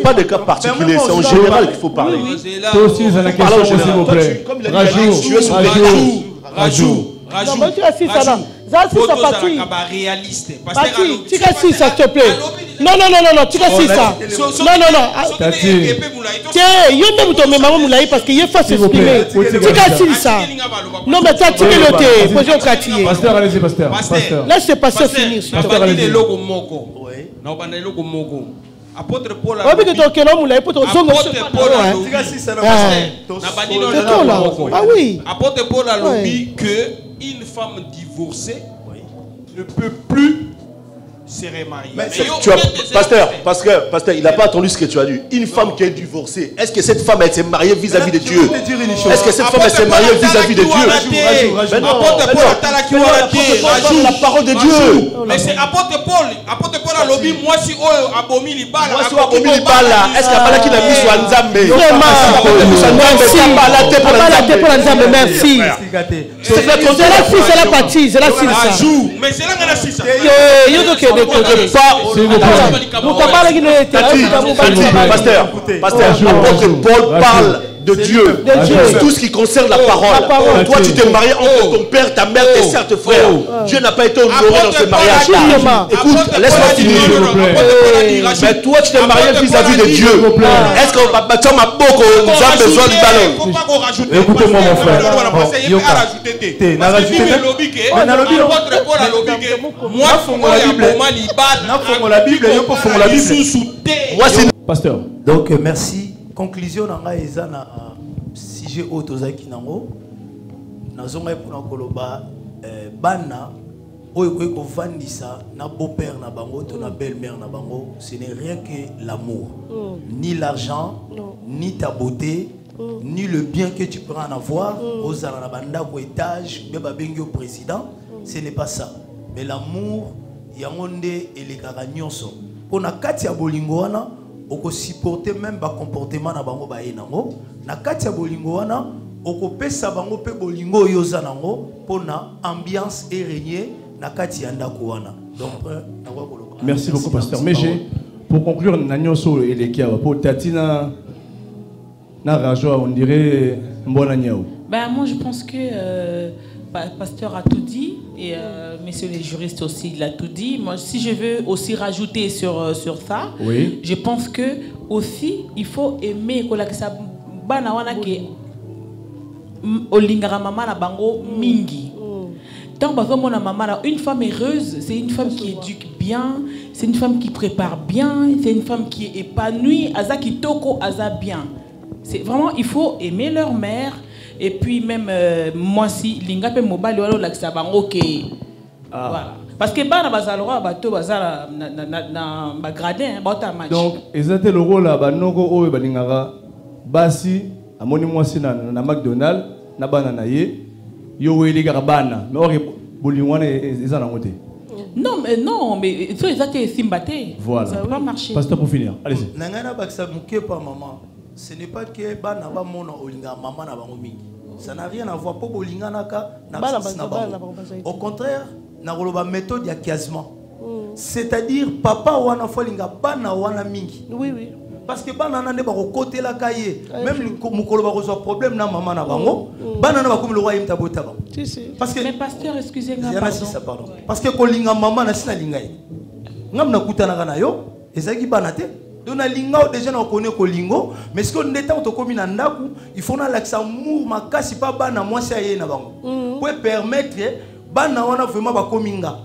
[SPEAKER 9] pas des cas particuliers, c'est en général qu'il faut parler.
[SPEAKER 1] Toi aussi c'est la question s'il vous plaît. Rajou.
[SPEAKER 10] Non, tu as si ça là. Ça c'est ça parti.
[SPEAKER 7] Réaliste.
[SPEAKER 10] Tu as si ça te plaît. Non, tu as si ça. Non. Tiens, il y a même ton maman moulaï parce qu'il faut s'exprimer. Tu as si ça. Non, mais tu as tiré le thé. Posez au quartier.
[SPEAKER 1] Pasteur, allez-y, pasteur.
[SPEAKER 10] Laisse le pasteur finir.
[SPEAKER 1] Pasteur, allez-y.
[SPEAKER 7] Apôtre Paul
[SPEAKER 10] a dit
[SPEAKER 7] Apôtre Paul a dit que une femme divorcée ne peut plus serait mariée.
[SPEAKER 9] Mais pasteur, il n'a pas entendu ce que tu as dit. Une femme qui est divorcée, est-ce que cette femme elle s'est mariée vis-à-vis de Dieu? Est-ce que cette femme elle s'est mariée vis-à-vis de Dieu?
[SPEAKER 7] Mais non,
[SPEAKER 9] la parole de Dieu.
[SPEAKER 7] Mais c'est apôtre Paul a lobby, moi si abomi libala.
[SPEAKER 9] Moi si abomi libala, est-ce qu'il y a pas qui n'a mis sur Nzambe?
[SPEAKER 10] Merci. C'est la partie, c'est la fille.
[SPEAKER 7] Mais c'est là qu'on a six.
[SPEAKER 9] Pasteur, l'apôtre Paul parle de Dieu. Tout ce qui concerne la parole. Toi, tu t'es marié entre ton père, ta mère, tes soeurs, tes frères. Dieu n'a pas été honoré dans ce mariage-là. Écoute, laisse-moi finir. Mais toi, tu t'es marié vis-à-vis de Dieu. Est-ce que tu as besoin du ballon?
[SPEAKER 1] Écoutez-moi, mon frère. Pasteur.
[SPEAKER 8] Donc, merci. Conclusion nanga eza na sujet otozaki nango nazonga epona koloba bana oyo koyi kovandisa na beau-père na bango to na belle-mère na bango, ce n'est rien que l'amour, ni l'argent, ni ta beauté, ni le bien que tu peux en avoir ozala na bandako étage be babengi au président, ce n'est pas ça, mais l'amour yango nde elekaka nyonso pona kati ya bolingo wana oko supporter même ba comportement na bango ba enango na kati ya bolingo wana oko pesa bango pe bolingo yoza nango pona ambiance et régner na kati ya ndako wana. Donc
[SPEAKER 1] merci beaucoup pasteur. Mais pour conclure nanyoso eleki awa pour tatina na rajo on dirait mbona nyao.
[SPEAKER 2] Ben moi je pense que pasteur a tout dit et messieurs les juristes aussi il a tout dit. Moi si je veux aussi rajouter sur ça, oui. Je pense que aussi il faut aimer kolakisa bana wana ke olingara mama na bango mingi. Tant que maman, une femme heureuse, c'est une femme qui éduque bien, c'est une femme qui prépare bien, c'est une femme qui est épanouie, aza kitoko, aza bien. C'est vraiment il faut aimer leur mère. Et puis même moi si linga pe mobile wala lakisa bango ke voilà parce que bana bazalora bato bazala na ba gradin ba ta match.
[SPEAKER 1] Donc ezate le rôle ba noko oyo balingara basi amoni mwasi na McDonald's na bana na ye yo weli ga bana mais ori bolingwana ezana ngote.
[SPEAKER 2] Non mais ça ezate simbate.
[SPEAKER 1] Voilà.
[SPEAKER 2] Ça va marcher.
[SPEAKER 1] Pasteur pour finir. Allez-y.
[SPEAKER 8] Nangana bakisa muke pa maman. Ce n'est pas que bana ba mona olinga maman na bango mingi. Ça n'a rien à voir pour bolinga naka na bango. Au contraire, na roloba méthode ya kiasement. C'est-à-dire papa wana folinga bana wana mingi.
[SPEAKER 10] Oui.
[SPEAKER 8] Parce que bana nande ba côté la kaye. Même mukolo ba reçoit problème na maman na bango. Bana na ba comme le roi imta bota bango.
[SPEAKER 2] Parce que mais pasteur excusez-moi
[SPEAKER 8] pardon. Parce que kolinga maman na sina lingai. Ngam na kutana kana yo ezaki bana te. Donc linga déjà on connaît kolingo mais ce qu'on est en commis nandaku il faut na l'accent amour makasi pas bana moi c'est na bango pour permettre bana wana vraiment ba kominga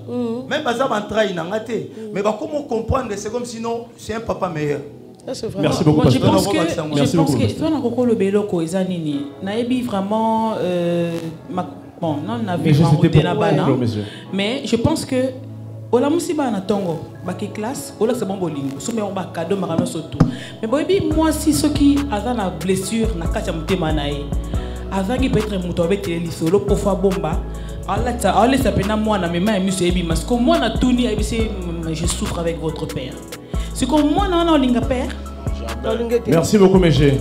[SPEAKER 8] même baza ba trahi na ngate mais ba comment comprendre c'est comme sinon c'est un papa meilleur.
[SPEAKER 1] Merci beaucoup.
[SPEAKER 2] Je pense que toi na kokolo beloko ezanini na ebi vraiment bon non on avait vraiment bana mais je pense que ola musiba na tongo baki classe ola c'est bon bolingo so me on ba cadeau marano soto mais boyebi moi si ceux qui a na blessure na kati ya mutema na ye azangi peut-être muto abetele lisolo pofa bomba ala ça pena moi na mema miso ebi parce que moi na tuni ebisi je souffre avec votre père c'est comme moi na olinga père.
[SPEAKER 1] Merci beaucoup Mégé.